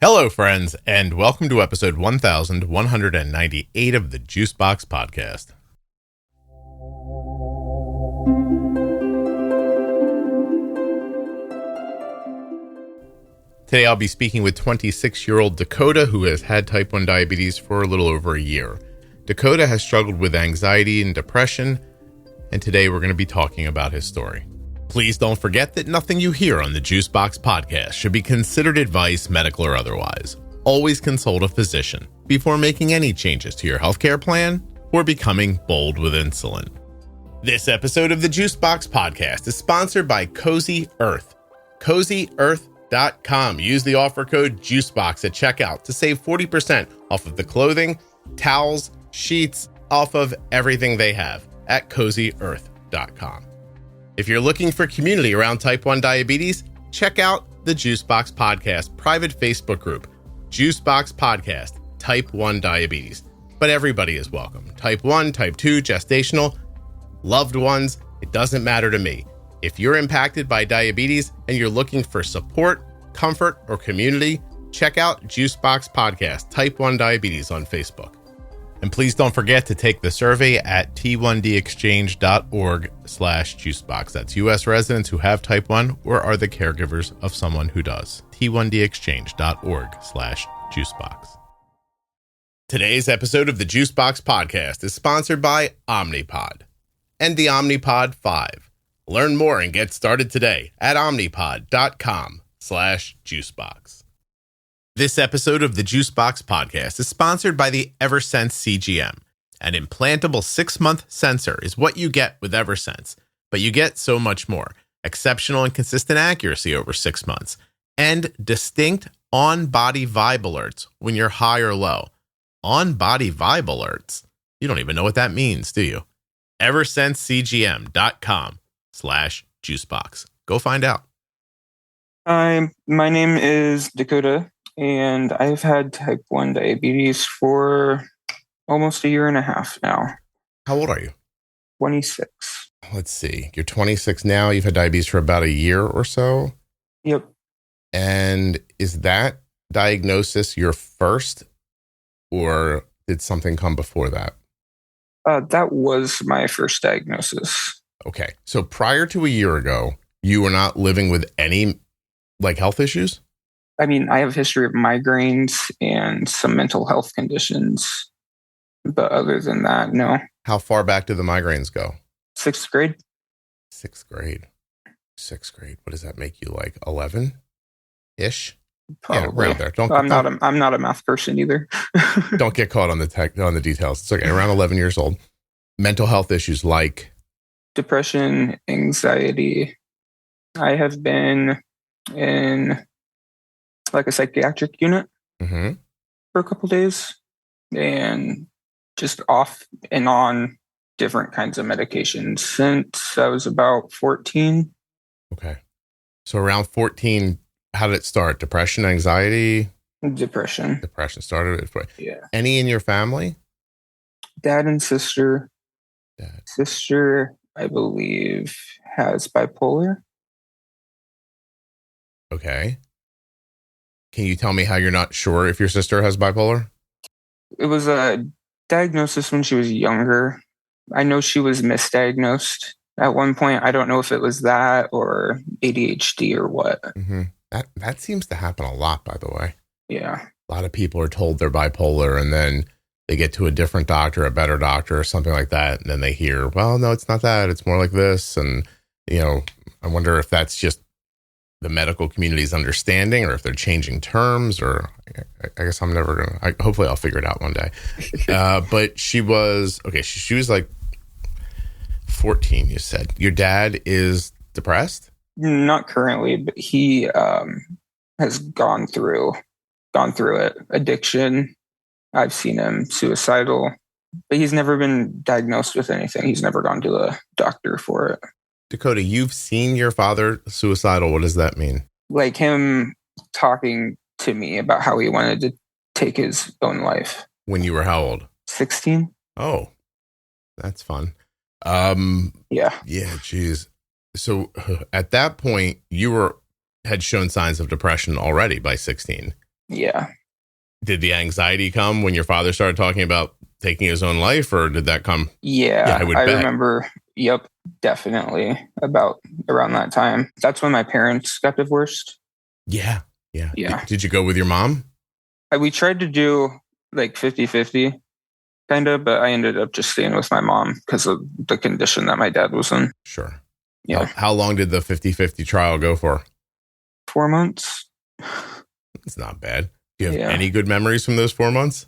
Hello, friends, and welcome to episode 1198 of the Juicebox Podcast. Today, I'll be speaking with 26-year-old Dakota, who has had type 1 diabetes for a little over a year. Dakota has struggled with anxiety and depression, and today we're going to be talking about his story. Please don't forget that nothing you hear on the Juicebox Podcast should be considered advice, medical or otherwise. Always consult a physician before making any changes to your healthcare plan or becoming bold with insulin. This episode of the Juicebox Podcast is sponsored by Cozy Earth. CozyEarth.com. Use the offer code JUICEBOX at checkout to save 40% off of the clothing, towels, sheets, off of everything they have at CozyEarth.com. If you're looking for community around type 1 diabetes, check out the Juicebox Podcast private Facebook group, Juicebox Podcast, Type 1 Diabetes. But everybody is welcome. Type 1, Type 2, gestational, loved ones, it doesn't matter to me. If you're impacted by diabetes and you're looking for support, comfort, or community, check out Juicebox Podcast, Type 1 Diabetes on Facebook. And please don't forget to take the survey at t1dexchange.org/juicebox. That's U.S. residents who have type 1 or are the caregivers of someone who does. t1dexchange.org/juicebox. Today's episode of the Juicebox Podcast is sponsored by Omnipod and the Omnipod 5. Learn more and get started today at omnipod.com/juicebox. This episode of the Juicebox Podcast is sponsored by the Eversense CGM. An implantable 6-month sensor is what you get with Eversense, but you get so much more. Exceptional and consistent accuracy over 6 months, and distinct on-body vibe alerts when you're high or low. On-body vibe alerts? You don't even know what that means, do you? EversenseCGM.com/juicebox. Go find out. Hi, my name is Dakota, and I've had type 1 diabetes for almost a year and a half now. How old are you? 26. Let's see. You're 26 now. You've had diabetes for about a year or so. Yep. And is that diagnosis your first, or did something come before that? That was my first diagnosis. Okay. So prior to a year ago, you were not living with any health issues? I mean, I have a history of migraines and some mental health conditions, but other than that, no. How far back do the migraines go? 6th grade. 6th grade. 6th grade. What does that make you, 11-ish? Probably. Yeah, around there. I'm not a math person either. Don't get caught on the details. It's okay. Around 11 years old. Mental health issues like depression, anxiety. I have been in a psychiatric unit for a couple days, and just off and on different kinds of medications since I was about 14. Okay. So around 14, how did it start? Depression, anxiety? Depression. Depression started. Yeah. Any in your family? Dad and sister. Dad. Sister, I believe, has bipolar. Okay. Can you tell me how you're not sure if your sister has bipolar? It was a diagnosis when she was younger. I know she was misdiagnosed at one point. I don't know if it was that or ADHD or what. Mm-hmm. That seems to happen a lot, by the way. Yeah. A lot of people are told they're bipolar, and then they get to a different doctor, a better doctor or something like that. And then they hear, well, no, it's not that. It's more like this. And, I wonder if that's just the medical community's understanding, or if they're changing terms, or I guess I'm never going to, hopefully I'll figure it out one day. But she was, she was 14, you said. Your dad is depressed? Not currently, but he has gone through it. Addiction. I've seen him suicidal, but he's never been diagnosed with anything. He's never gone to a doctor for it. Dakota, you've seen your father suicidal. What does that mean? Like him talking to me about how he wanted to take his own life. When you were how old? 16. Oh, that's fun. Yeah. Yeah, geez. So at that point, you had shown signs of depression already by 16. Yeah. Did the anxiety come when your father started talking about taking his own life, or did that come? Yeah, I would I bet. remember. Yep, definitely about around that time. That's when my parents got divorced. Yeah. Yeah. Did you go with your mom? We tried to do like 50-50 kind of, but I ended up just staying with my mom because of the condition that my dad was in. Sure. Yeah. How long did the 50-50 trial go for? 4 months. It's not bad. Do you have Yeah. any good memories from those 4 months?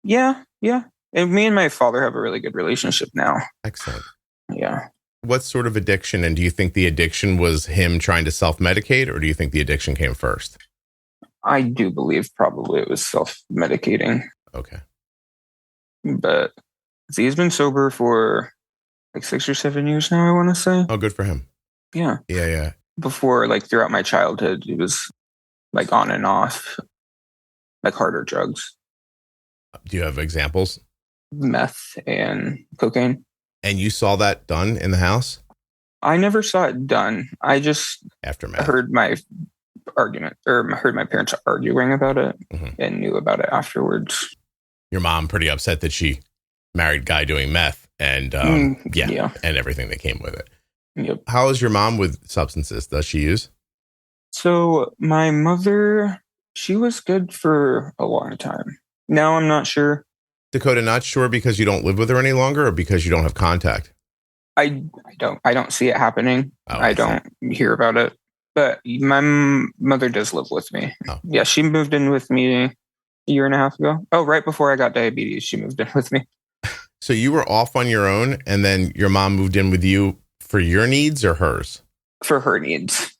Yeah. And me and my father have a really good relationship now. Excellent. Yeah. What sort of addiction? And do you think the addiction was him trying to self-medicate, or do you think the addiction came first? I do believe probably it was self-medicating. Okay. But he's been sober for like 6 or 7 years now, I want to say. Oh, good for him. Yeah. Yeah. Before, like throughout my childhood, he was like on and off, like harder drugs. Do you have examples? Meth and cocaine. And you saw that done in the house? I never saw it done. I just Aftermath. heard my parents arguing about it and knew about it afterwards. Your mom pretty upset that she married a guy doing meth and and everything that came with it. Yep. How is your mom with substances? Does she use? So my mother, she was good for a long time. Now I'm not sure. Dakota, not sure because you don't live with her any longer, or because you don't have contact? I don't see it happening. Oh, I don't hear about it. But my mother does live with me. Oh. Yeah, she moved in with me a year and a half ago. Oh, right before I got diabetes, she moved in with me. So you were off on your own, and then your mom moved in with you for your needs or hers? For her needs.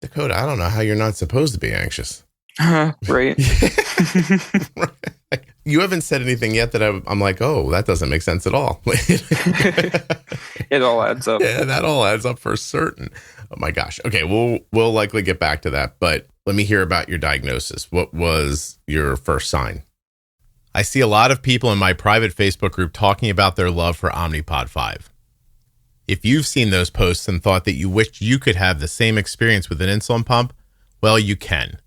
Dakota, I don't know how you're not supposed to be anxious. Right. You haven't said anything yet that I'm like, oh, that doesn't make sense at all. It all adds up. Yeah, that all adds up for certain. Oh my gosh. Okay, we'll likely get back to that, but let me hear about your diagnosis. What was your first sign? I see a lot of people in my private Facebook group talking about their love for Omnipod 5. If you've seen those posts and thought that you wished you could have the same experience with an insulin pump, well, you can.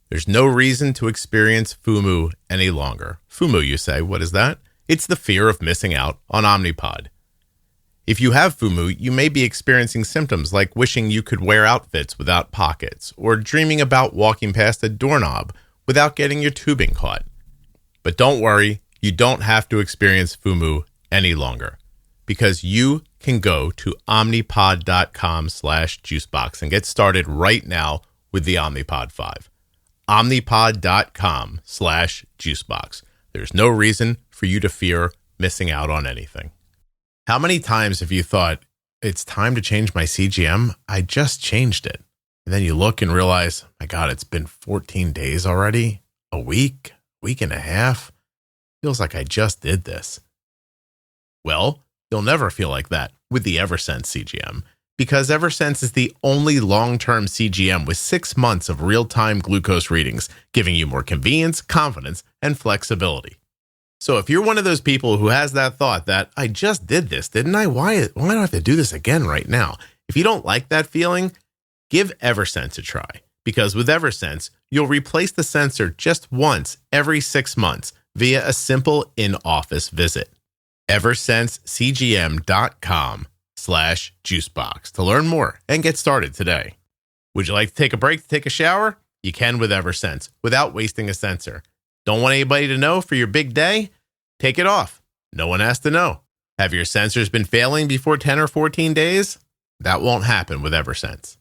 There's no reason to experience FOMO any longer. FOMO, you say, what is that? It's the fear of missing out on Omnipod. If you have FOMO, you may be experiencing symptoms like wishing you could wear outfits without pockets, or dreaming about walking past a doorknob without getting your tubing caught. But don't worry, you don't have to experience FOMO any longer, because you can go to omnipod.com/juicebox and get started right now with the Omnipod 5. omnipod.com/juicebox. There's no reason for you to fear missing out on anything. How many times have you thought, it's time to change my CGM? I just changed it. And then you look and realize, my God, it's been 14 days already? A week and a half? Feels like I just did this. Well, you'll never feel like that with the Eversense CGM, because Eversense is the only long-term CGM with 6 months of real-time glucose readings, giving you more convenience, confidence, and flexibility. So if you're one of those people who has that thought that, I just did this, didn't I? Why do I have to do this again right now? If you don't like that feeling, give Eversense a try. Because with Eversense, you'll replace the sensor just once every 6 months via a simple in-office visit. EversenseCGM.com/juicebox to learn more and get started today. Would you like to take a break to take a shower? You can with Eversense without wasting a sensor. Don't want anybody to know for your big day? Take it off. No one has to know. Have your sensors been failing before 10 or 14 days? That won't happen with Eversense.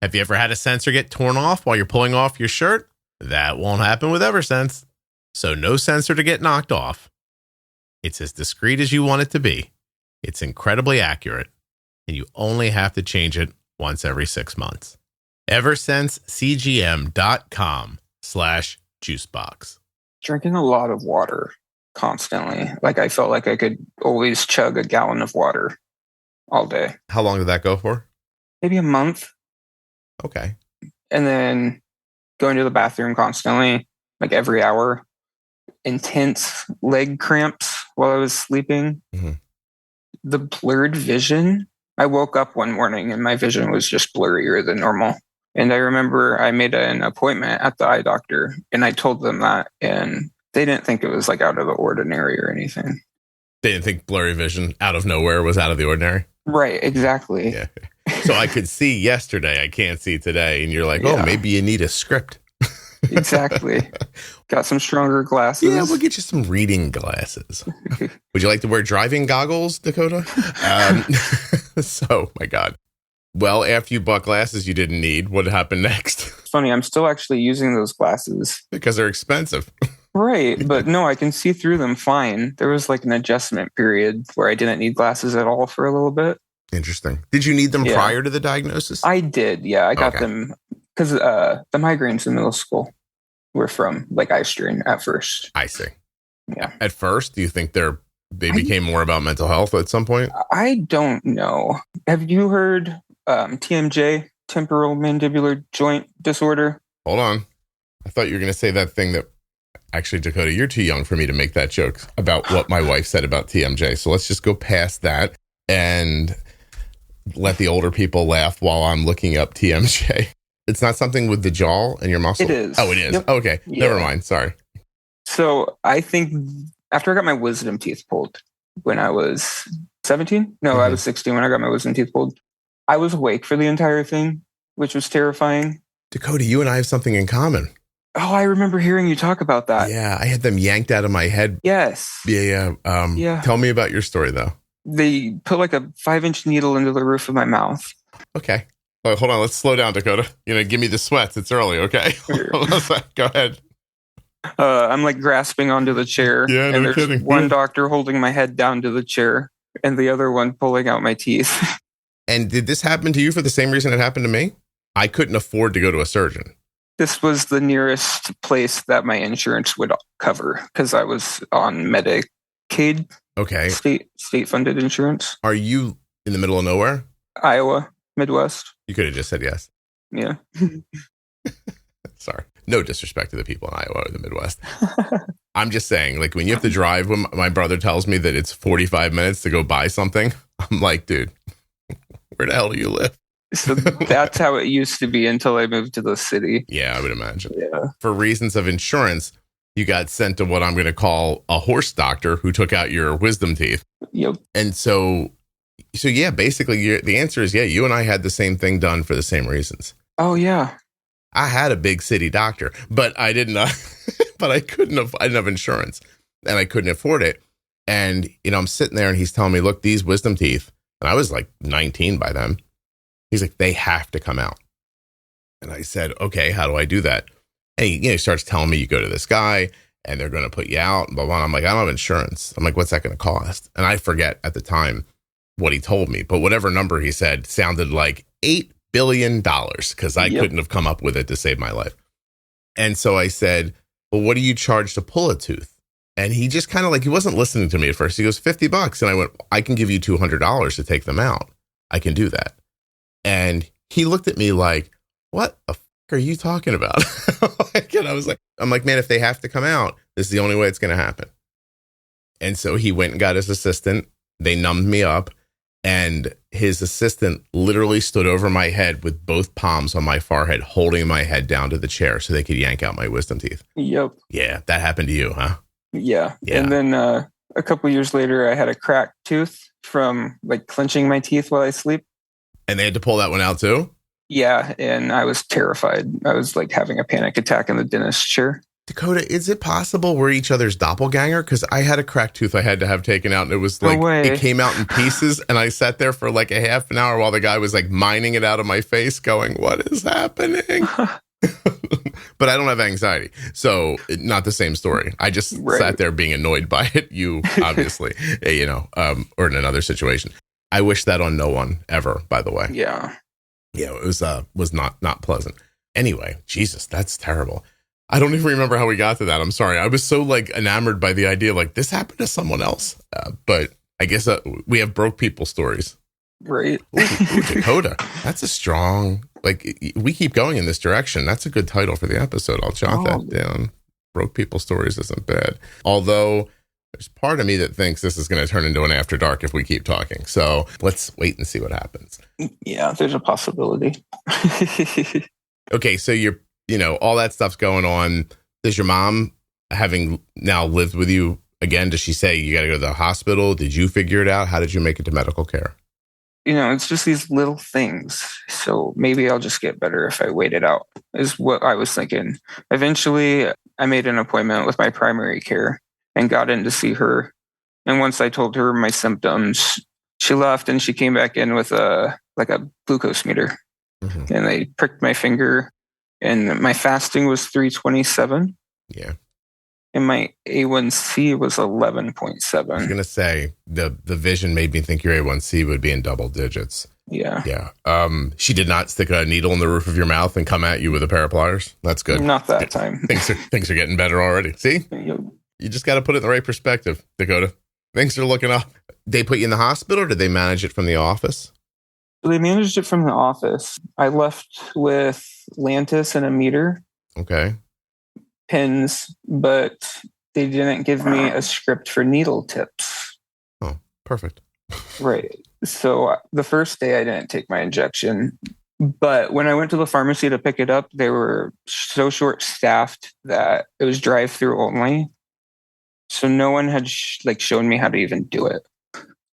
Have you ever had a sensor get torn off while you're pulling off your shirt? That won't happen with Eversense. So no sensor to get knocked off. It's as discreet as you want it to be. It's incredibly accurate, and you only have to change it once every 6 months. EversenseCGM.com/juicebox. Drinking a lot of water constantly. Like I felt like I could always chug a gallon of water all day. How long did that go for? Maybe a month. Okay. And then going to the bathroom constantly, like every hour. Intense leg cramps while I was sleeping. Mm-hmm. The blurred vision. I woke up one morning and my vision was just blurrier than normal. And I remember I made an appointment at the eye doctor and I told them that, and they didn't think it was like out of the ordinary or anything. They didn't think blurry vision out of nowhere was out of the ordinary? Right, exactly. Yeah. So I could see yesterday, I can't see today. And you're like, oh, maybe you need a script. Exactly. Got some stronger glasses. Yeah, we'll get you some reading glasses. Would you like to wear driving goggles, Dakota? So, my God. Well, after you bought glasses you didn't need, what happened next? Funny, I'm still actually using those glasses. Because they're expensive. Right, but no, I can see through them fine. There was like an adjustment period where I didn't need glasses at all for a little bit. Interesting. Did you need them prior to the diagnosis? I did, yeah. I got them because the migraines in middle school were from like eye strain at first. I see. Yeah. At first, do you think they became more about mental health at some point? I don't know. Have you heard TMJ, temporal mandibular joint disorder? Hold on. I thought you were going to say that thing that... Actually, Dakota, you're too young for me to make that joke about what my wife said about TMJ. So let's just go past that and let the older people laugh while I'm looking up TMJ. It's not something with the jaw and your muscle? It is. Oh, it is. Yep. Okay. Yeah. Never mind. Sorry. So I think after I got my wisdom teeth pulled when I was 17, I was 16 when I got my wisdom teeth pulled. I was awake for the entire thing, which was terrifying. Dakota, you and I have something in common. Oh, I remember hearing you talk about that. Yeah, I had them yanked out of my head. Yes. Yeah. Tell me about your story, though. They put like a 5-inch needle into the roof of my mouth. Okay. Oh, hold on. Let's slow down, Dakota. Give me the sweats. It's early, okay? Go ahead. I'm like grasping onto the chair. Yeah, and no there's kidding. One doctor holding my head down to the chair and the other one pulling out my teeth. And did this happen to you for the same reason it happened to me? I couldn't afford to go to a surgeon. This was the nearest place that my insurance would cover because I was on Medicaid. Okay. State-funded insurance. Are you in the middle of nowhere? Iowa, Midwest. You could have just said yes. Yeah. Sorry. No disrespect to the people in Iowa or the Midwest. I'm just saying, like, when you have to drive, when my brother tells me that it's 45 minutes to go buy something, I'm like, dude, where the hell do you live? So that's how it used to be until I moved to the city. Yeah, I would imagine. Yeah. For reasons of insurance, you got sent to what I'm going to call a horse doctor who took out your wisdom teeth. Yep. And so yeah, basically the answer is, yeah, you and I had the same thing done for the same reasons. Oh, yeah. I had a big city doctor, but I didn't, I didn't have insurance and I couldn't afford it. And, I'm sitting there and he's telling me, look, these wisdom teeth, and I was like 19 by then. He's like, they have to come out. And I said, okay, how do I do that? And he starts telling me, you go to this guy and they're going to put you out. And blah, blah. I'm like, I don't have insurance. I'm like, what's that going to cost? And I forget at the time what he told me, but whatever number he said sounded like $8 billion because I couldn't have come up with it to save my life. And so I said, well, what do you charge to pull a tooth? And he just kind of he wasn't listening to me at first. He goes, $50. And I went, I can give you $200 to take them out. I can do that. And he looked at me like, what the fuck are you talking about? And I'm like, man, if they have to come out, this is the only way it's going to happen. And so he went and got his assistant. They numbed me up. And his assistant literally stood over my head with both palms on my forehead, holding my head down to the chair so they could yank out my wisdom teeth. Yep. Yeah, that happened to you, huh? Yeah. And then a couple years later, I had a cracked tooth from clenching my teeth while I sleep. And they had to pull that one out too? Yeah, and I was terrified. I was having a panic attack in the dentist chair. Dakota, is it possible we're each other's doppelganger? Because I had a cracked tooth I had to have taken out, and it was it came out in pieces, and I sat there for a half an hour while the guy was mining it out of my face, going, what is happening? But I don't have anxiety, so not the same story. I just sat there being annoyed by it. You obviously, or in another situation. I wish that on no one ever, by the way. Yeah. Yeah, it was not pleasant. Anyway, Jesus, that's terrible. I don't even remember how we got to that. I'm sorry. I was so enamored by the idea this happened to someone else. But I guess we have broke people stories. Right. Ooh, Dakota. That's a strong, we keep going in this direction. That's a good title for the episode. I'll jot that down. Broke people stories isn't bad. Although there's part of me that thinks this is going to turn into an after dark if we keep talking. So let's wait and see what happens. Yeah, there's a possibility. Okay, so all that stuff's going on. Does your mom, having now lived with you again, does she say you got to go to the hospital? Did you figure it out? How did you make it to medical care? It's just these little things. So maybe I'll just get better if I wait it out, is what I was thinking. Eventually, I made an appointment with my primary care and got in to see her. And once I told her my symptoms, she left and she came back in with a glucose meter. Mm-hmm. And they pricked my finger, and my fasting was 327. Yeah. And my A1C was 11.7. I was going to say, the vision made me think your A1C would be in double digits. Yeah. Yeah. She did not stick a needle in the roof of your mouth and come at you with a pair of pliers? That's good. Not that time. Things are getting better already. See? You just got to put it in the right perspective, Dakota. Things are looking up. They put you in the hospital, or did they manage it from the office? They managed it from the office. I left with Lantus and a meter. Okay. Pins, but they didn't give me a script for needle tips. Oh, perfect. Right. So the first day I didn't take my injection, but when I went to the pharmacy to pick it up, they were so short-staffed that it was drive-through only. So no one had shown me how to even do it.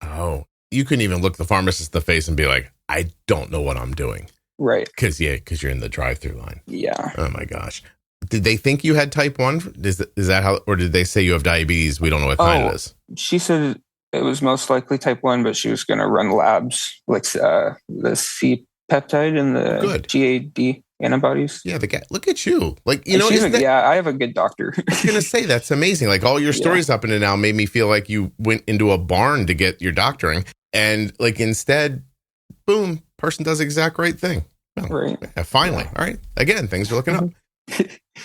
Oh, you couldn't even look the pharmacist in the face and be like, I don't know what I'm doing. Right. Because you're in the drive-through line. Yeah. Oh my gosh. Did they think you had type 1? Is that how, or did they say you have diabetes? We don't know what kind it is. She said it was most likely type 1, but she was going to run labs, like the C peptide and the GAD antibodies. Yeah, look at you. I have a good doctor. I was going to say, that's amazing. Like, all your stories up until now made me feel like you went into a barn to get your doctoring. And instead, boom, person does the exact right thing. Well, right. Finally. Yeah. All right. Again, things are looking up.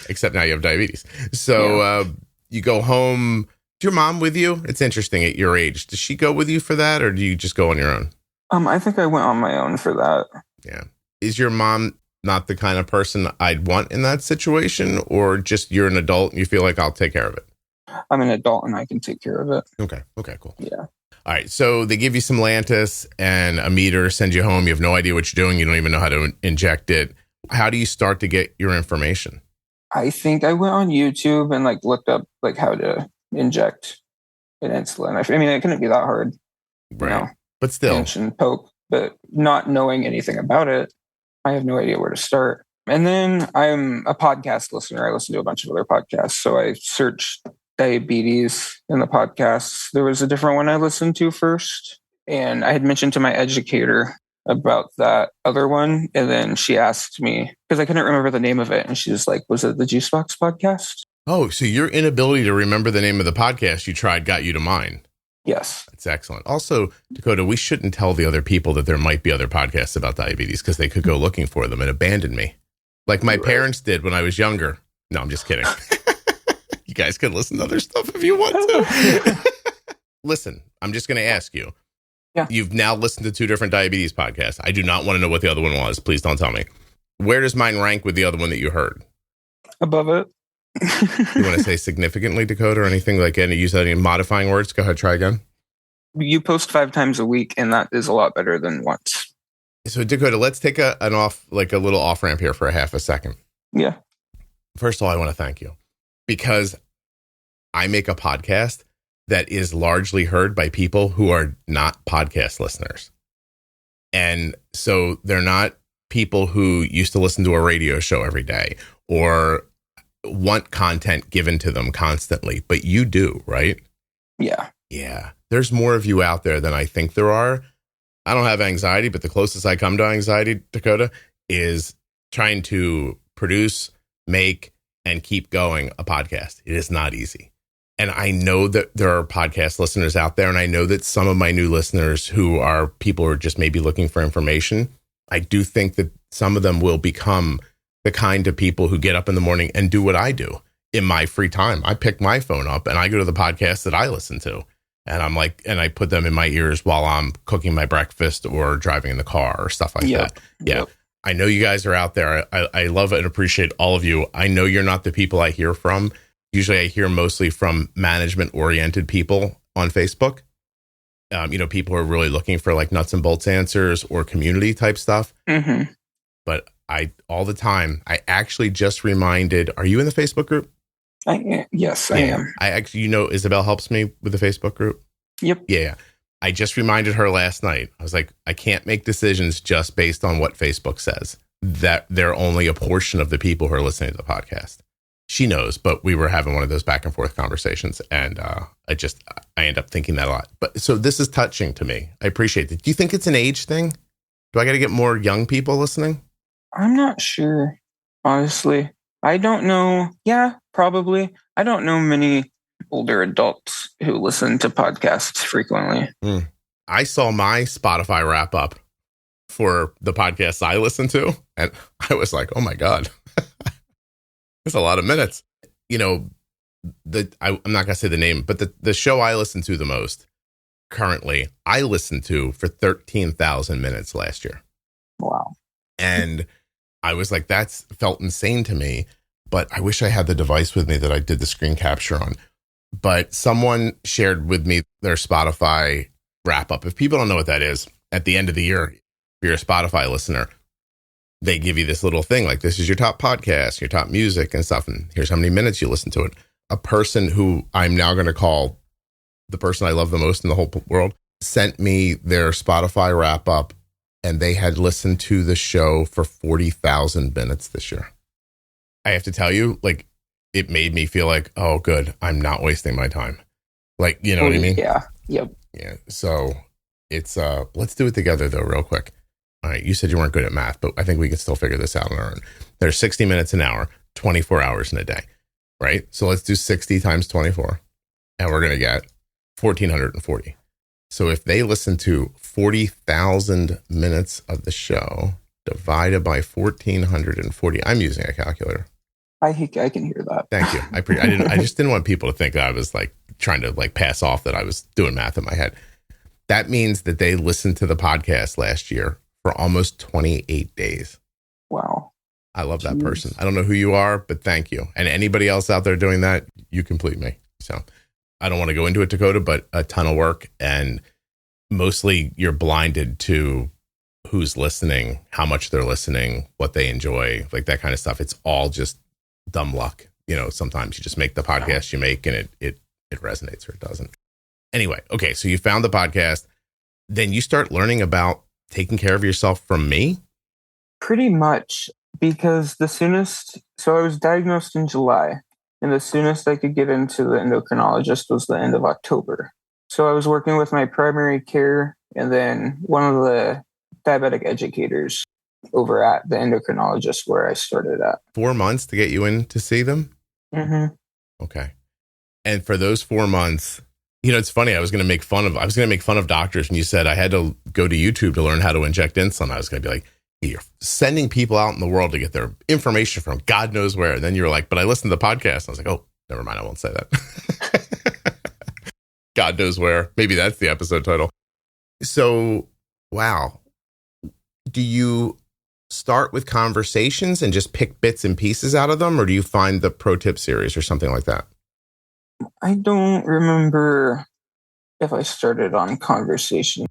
Except now you have diabetes. So you go home. Is your mom with you? It's interesting at your age. Does she go with you for that, or do you just go on your own? I think I went on my own for that. Yeah. Is your mom not the kind of person I'd want in that situation, or just you're an adult and you feel like I'll take care of it? I'm an adult and I can take care of it. Okay, cool. Yeah. All right. So they give you some Lantus and a meter, send you home. You have no idea what you're doing. You don't even know how to inject it. How do you start to get your information? I think I went on YouTube and looked up how to inject an insulin. I mean, it couldn't be that hard. Right. But still. Pinch and poke, but not knowing anything about it, I have no idea where to start. And then I'm a podcast listener. I listen to a bunch of other podcasts. So I searched diabetes in the podcasts. There was a different one I listened to first. And I had mentioned to my educator about that other one. And then she asked me, because I couldn't remember the name of it. And she was like, was it the Juicebox Podcast? Oh, so your inability to remember the name of the podcast you tried got you to mine. Yes. That's excellent. Also, Dakota, we shouldn't tell the other people that there might be other podcasts about diabetes, because they could go looking for them and abandon me. Like my parents did when I was younger. No, I'm just kidding. You guys can listen to other stuff if you want to. Listen, I'm just going to ask you. Yeah. You've now listened to 2 different diabetes podcasts. I do not want to know what the other one was. Please don't tell me. Where does mine rank with the other one that you heard? Above it. You want to say significantly, Dakota, or anything like any, use any modifying words? Go ahead, try again. You post 5 times a week, and that is a lot better than once. So Dakota, let's take a little off ramp here for a half a second. Yeah. First of all, I want to thank you, because I make a podcast that is largely heard by people who are not podcast listeners. And so they're not people who used to listen to a radio show every day or want content given to them constantly, but you do, right? Yeah. Yeah. There's more of you out there than I think there are. I don't have anxiety, but the closest I come to anxiety, Dakota, is trying to produce, make, and keep going a podcast. It is not easy. And I know that there are podcast listeners out there, and I know that some of my new listeners who are people who are just maybe looking for information, I do think that some of them will become the kind of people who get up in the morning and do what I do in my free time. I pick my phone up and I go to the podcast that I listen to. And I'm like, and I put them in my ears while I'm cooking my breakfast or driving in the car or stuff like that. Yeah. Yep. I know you guys are out there. I love and appreciate all of you. I know you're not the people I hear from. Usually I hear mostly from management oriented people on Facebook. People who are really looking for like nuts and bolts answers or community type stuff. Mm-hmm. but all the time, I actually just reminded, are you in the Facebook group? Yes, I am. I actually, Isabel helps me with the Facebook group. Yep. Yeah. I just reminded her last night. I was like, I can't make decisions just based on what Facebook says, that they're only a portion of the people who are listening to the podcast. She knows, but we were having one of those back and forth conversations, and I end up thinking that a lot. But so this is touching to me. I appreciate it. Do you think it's an age thing? Do I got to get more young people listening? I'm not sure, honestly. I don't know. Yeah, probably. I don't know many older adults who listen to podcasts frequently. I saw my Spotify wrap up for the podcasts I listen to, and I was like, oh my God, that's a lot of minutes. I'm not going to say the name, but the show I listen to the most currently, I listened to for 13,000 minutes last year. Wow. And I was like, that's felt insane to me, but I wish I had the device with me that I did the screen capture on. But someone shared with me their Spotify wrap up. If people don't know what that is, at the end of the year, if you're a Spotify listener, they give you this little thing like, this is your top podcast, your top music and stuff, and here's how many minutes you listen to it. A person who I'm now going to call the person I love the most in the whole world sent me their Spotify wrap up, and they had listened to the show for 40,000 minutes this year. I have to tell you, like, it made me feel like, oh, good, I'm not wasting my time. Like, you know what I mean? Yeah. Yep. Yeah. So it's, let's do it together though, real quick. All right. You said you weren't good at math, but I think we can still figure this out on our own. There's 60 minutes an hour, 24 hours in a day, right? So let's do 60 times 24, and we're going to get 1,440. So if they listen to 40,000 minutes of the show divided by 1,440, I'm using a calculator. I can hear that. Thank you. I just didn't want people to think that I was like trying to like pass off that I was doing math in my head. That means that they listened to the podcast last year for almost 28 days. Wow. I love that person. I don't know who you are, but thank you. And anybody else out there doing that, you complete me. So I don't want to go into it, Dakota, but a ton of work, and mostly you're blinded to who's listening, how much they're listening, what they enjoy, like that kind of stuff. It's all just dumb luck. Sometimes you just make the podcast you make and it resonates or it doesn't. Anyway, okay, so you found the podcast, then you start learning about taking care of yourself from me? Pretty much, because so I was diagnosed in July, and the soonest I could get into the endocrinologist was the end of October. So I was working with my primary care and then one of the diabetic educators over at the endocrinologist where I started at. 4 months to get you in to see them? Mm-hmm. Okay. And for those 4 months, it's funny. I was going to make fun of doctors when you said I had to go to YouTube to learn how to inject insulin. I was going to be like, hey, you're sending people out in the world to get their information from God knows where. And then you were like, but I listened to the podcast. I was like, oh, never mind. I won't say that. God knows where. Maybe that's the episode title. So, wow. Do you start with conversations and just pick bits and pieces out of them? Or do you find the pro tip series or something like that? I don't remember if I started on conversation.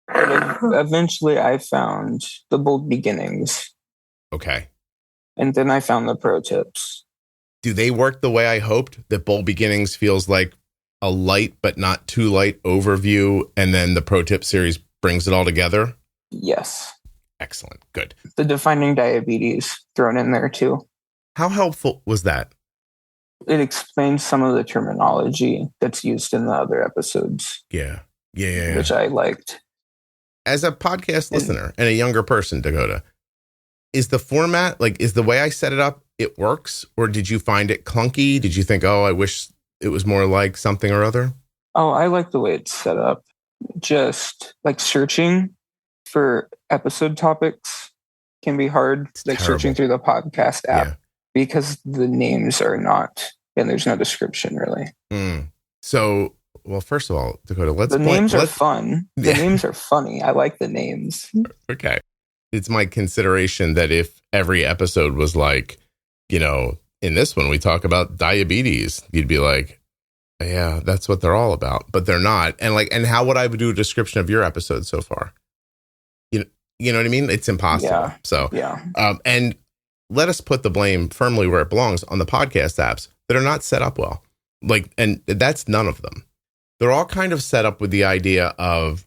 But eventually I found the bold beginnings. Okay. And then I found the pro tips. Do they work the way I hoped? That bold beginnings feels like a light but not too light overview, and then the pro tip series brings it all together? Yes. Excellent. Good. The defining diabetes thrown in there too. How helpful was that? It explains some of the terminology that's used in the other episodes. Yeah. Which I liked. As a podcast listener and a younger person, Dakota, is the format, like, is the way I set it up, it works? Or did you find it clunky? Did you think, oh, I wish it was more like something or other? Oh, I like the way it's set up. Just like searching for episode topics can be hard. It's like terrible. Searching through the podcast app because the names are not, and there's no description really. So, well, first of all, Dakota, the names are fun. The names are funny. I like the names. Okay. It's my consideration that if every episode was like, in this one, we talk about diabetes, you'd be like, yeah, that's what they're all about, but they're not. And how would I do a description of your episode so far? You know what I mean? It's impossible. Yeah. So, yeah. And let us put the blame firmly where it belongs on the podcast apps that are not set up well. Like, and that's none of them. They're all kind of set up with the idea of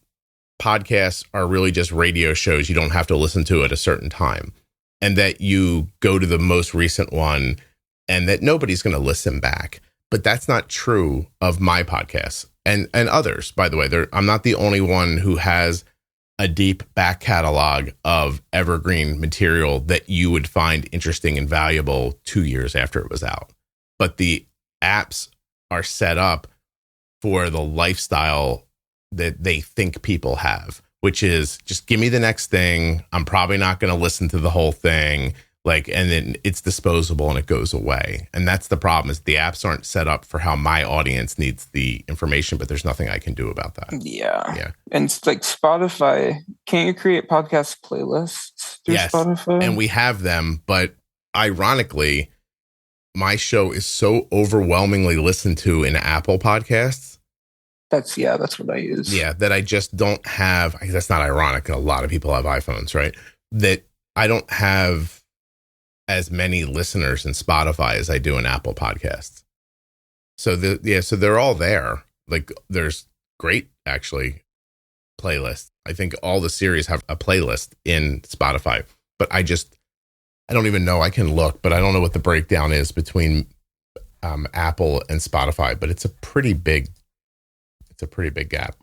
podcasts are really just radio shows you don't have to listen to at a certain time, and that you go to the most recent one and that nobody's going to listen back. But that's not true of my podcasts and others, by the way. I'm not the only one who has a deep back catalog of evergreen material that you would find interesting and valuable 2 years after it was out. But the apps are set up for the lifestyle that they think people have, which is just give me the next thing. I'm probably not going to listen to the whole thing. And then it's disposable and it goes away. And that's the problem, is the apps aren't set up for how my audience needs the information, but there's nothing I can do about that. Yeah. Yeah. And it's like Spotify. Can't you create podcast playlists through Spotify? And we have them, but ironically, my show is so overwhelmingly listened to in Apple Podcasts. That's what I use. Yeah, that I just don't have. That's not ironic. A lot of people have iPhones, right? That I don't have as many listeners in Spotify as I do in Apple Podcasts. So so they're all there. Like, there's great, actually, playlists. I think all the series have a playlist in Spotify, but I don't even know. I can look, but I don't know what the breakdown is between Apple and Spotify, but it's a pretty big gap.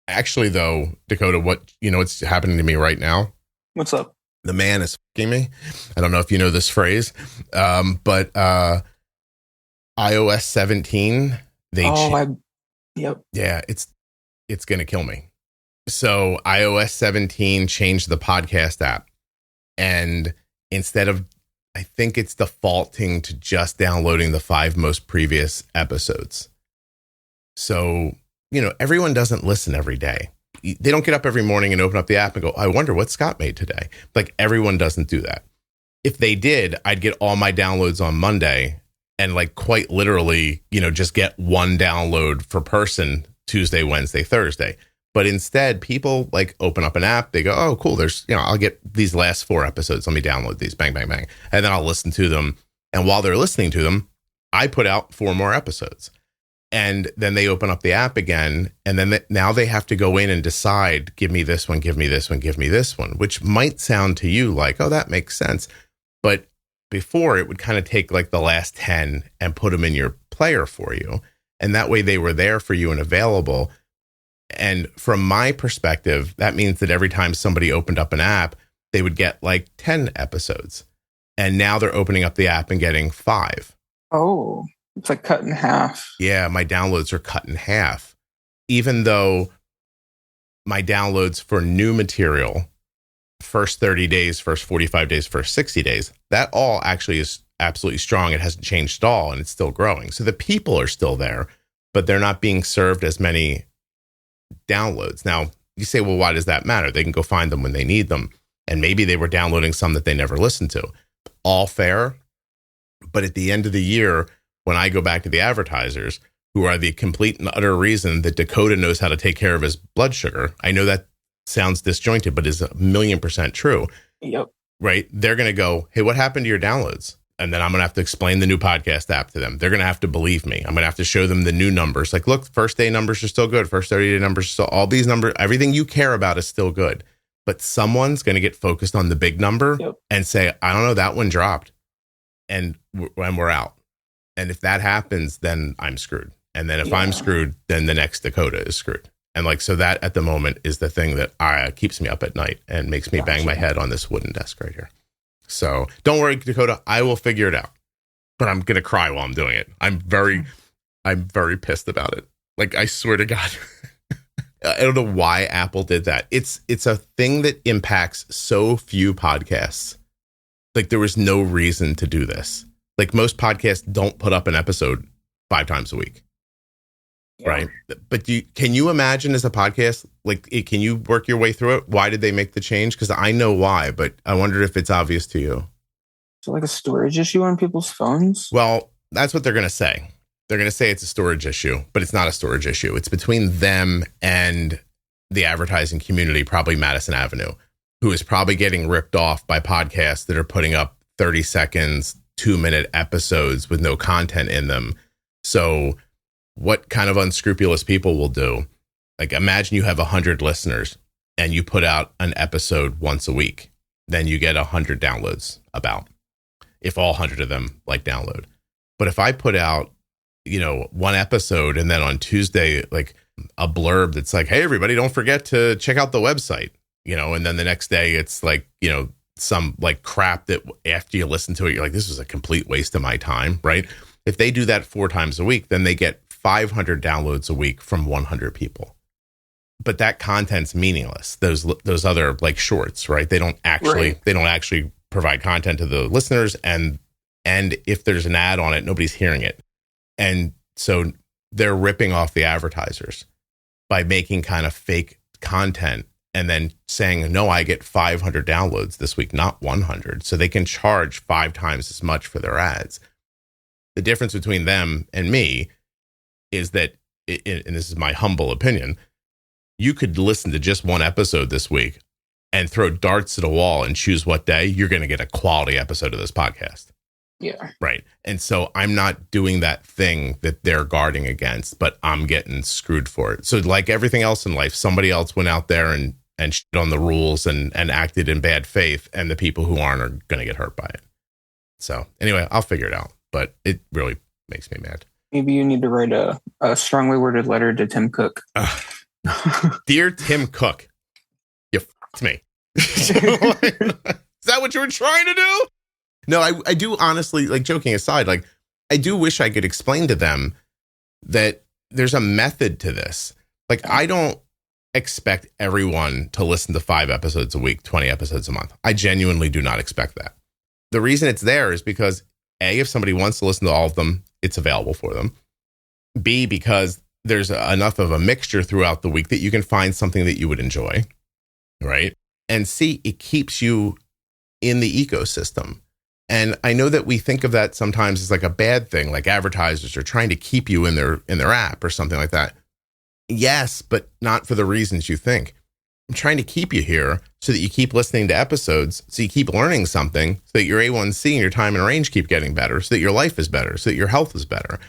Actually, though, Dakota, what's happening to me right now? What's up? The man is fucking me. I don't know if you know this phrase, but iOS 17, yep. Yeah, it's going to kill me. So iOS 17 changed the podcast app, and instead of, I think it's defaulting to just downloading the 5 most previous episodes. So, everyone doesn't listen every day. They don't get up every morning and open up the app and go, I wonder what Scott made today. Like, everyone doesn't do that. If they did, I'd get all my downloads on Monday and, like, quite literally, just get one download per person Tuesday, Wednesday, Thursday. But instead, people like open up an app. They go, oh, cool. There's, I'll get these last 4 episodes. Let me download these. Bang, bang, bang. And then I'll listen to them. And while they're listening to them, I put out 4 more episodes. And then they open up the app again, and then now they have to go in and decide, give me this one, give me this one, give me this one, which might sound to you like, oh, that makes sense. But before, it would kind of take like the last 10 and put them in your player for you. And that way they were there for you and available. And from my perspective, that means that every time somebody opened up an app, they would get like 10 episodes. And now they're opening up the app and getting 5. Oh. It's like cut in half. Yeah, my downloads are cut in half. Even though my downloads for new material, first 30 days, first 45 days, first 60 days, that all actually is absolutely strong. It hasn't changed at all, and it's still growing. So the people are still there, but they're not being served as many downloads. Now, you say, well, why does that matter? They can go find them when they need them. And maybe they were downloading some that they never listened to. All fair. But at the end of the year, when I go back to the advertisers, who are the complete and utter reason that Dakota knows how to take care of his blood sugar, I know that sounds disjointed, but is 1,000,000% true. Yep. Right? They're going to go, hey, what happened to your downloads? And then I'm going to have to explain the new podcast app to them. They're going to have to believe me. I'm going to have to show them the new numbers. Like, look, first day numbers are still good. First 30-day numbers are still, all these numbers, everything you care about is still good. But someone's going to get focused on the big number and say, I don't know, that one dropped. And we're out. And if that happens, then I'm screwed. And then if I'm screwed, then the next Dakota is screwed. And like, so that at the moment is the thing that keeps me up at night and makes me bang my head on this wooden desk right here. So don't worry, Dakota, I will figure it out. But I'm going to cry while I'm doing it. I'm very pissed about it. Like, I swear to God, I don't know why Apple did that. It's a thing that impacts so few podcasts. Like, there was no reason to do this. Like, most podcasts don't put up an episode 5 times a week. Yeah. Right. But can you imagine as a podcast, like, can you work your way through it? Why did they make the change? Because I know why, but I wondered if it's obvious to you. So like a storage issue on people's phones? Well, that's what they're going to say. They're going to say it's a storage issue, but it's not a storage issue. It's between them and the advertising community, probably Madison Avenue. who is probably getting ripped off by podcasts that are putting up 30 seconds, 2-minute episodes with no content in them. So what kind of unscrupulous people will do? Like, imagine you have 100 listeners and you put out an episode once a week. Then you get 100 downloads about, if all 100 of them like download. But if I put out, one episode and then on Tuesday, like a blurb that's like, hey, everybody, don't forget to check out the website, and then the next day it's like, some like crap that after you listen to it, you're like, this was a complete waste of my time, right? If they do that 4 times a week, then they get 500 downloads a week from 100 people. But that content's meaningless. Those other like shorts, right? They don't actually provide content to the listeners. And if there's an ad on it, nobody's hearing it. And so they're ripping off the advertisers by making kind of fake content and then saying, no, I get 500 downloads this week, not 100. So they can charge 5 times as much for their ads. The difference between them and me is that, and this is my humble opinion, you could listen to just one episode this week and throw darts at a wall and choose what day you're going to get a quality episode of this podcast. Yeah. Right. And so I'm not doing that thing that they're guarding against, but I'm getting screwed for it. So like everything else in life, somebody else went out there and shit on the rules and acted in bad faith, and the people who aren't are going to get hurt by it. So anyway, I'll figure it out, but it really makes me mad. Maybe you need to write a strongly worded letter to Tim Cook. Dear Tim Cook, you f***ed me. Is that what you were trying to do? No, I do honestly, like, joking aside, like, I do wish I could explain to them that there's a method to this. Like, I don't expect everyone to listen to 5 episodes a week, 20 episodes a month. I genuinely do not expect that. The reason it's there is because A, if somebody wants to listen to all of them, it's available for them. B, because there's enough of a mixture throughout the week that you can find something that you would enjoy, right? And C, it keeps you in the ecosystem. And I know that we think of that sometimes as like a bad thing, like advertisers are trying to keep you in their app or something like that. Yes, but not for the reasons you think. I'm trying to keep you here so that you keep listening to episodes, so you keep learning something, so that your A1C and your time and range keep getting better, so that your life is better, so that your health is better.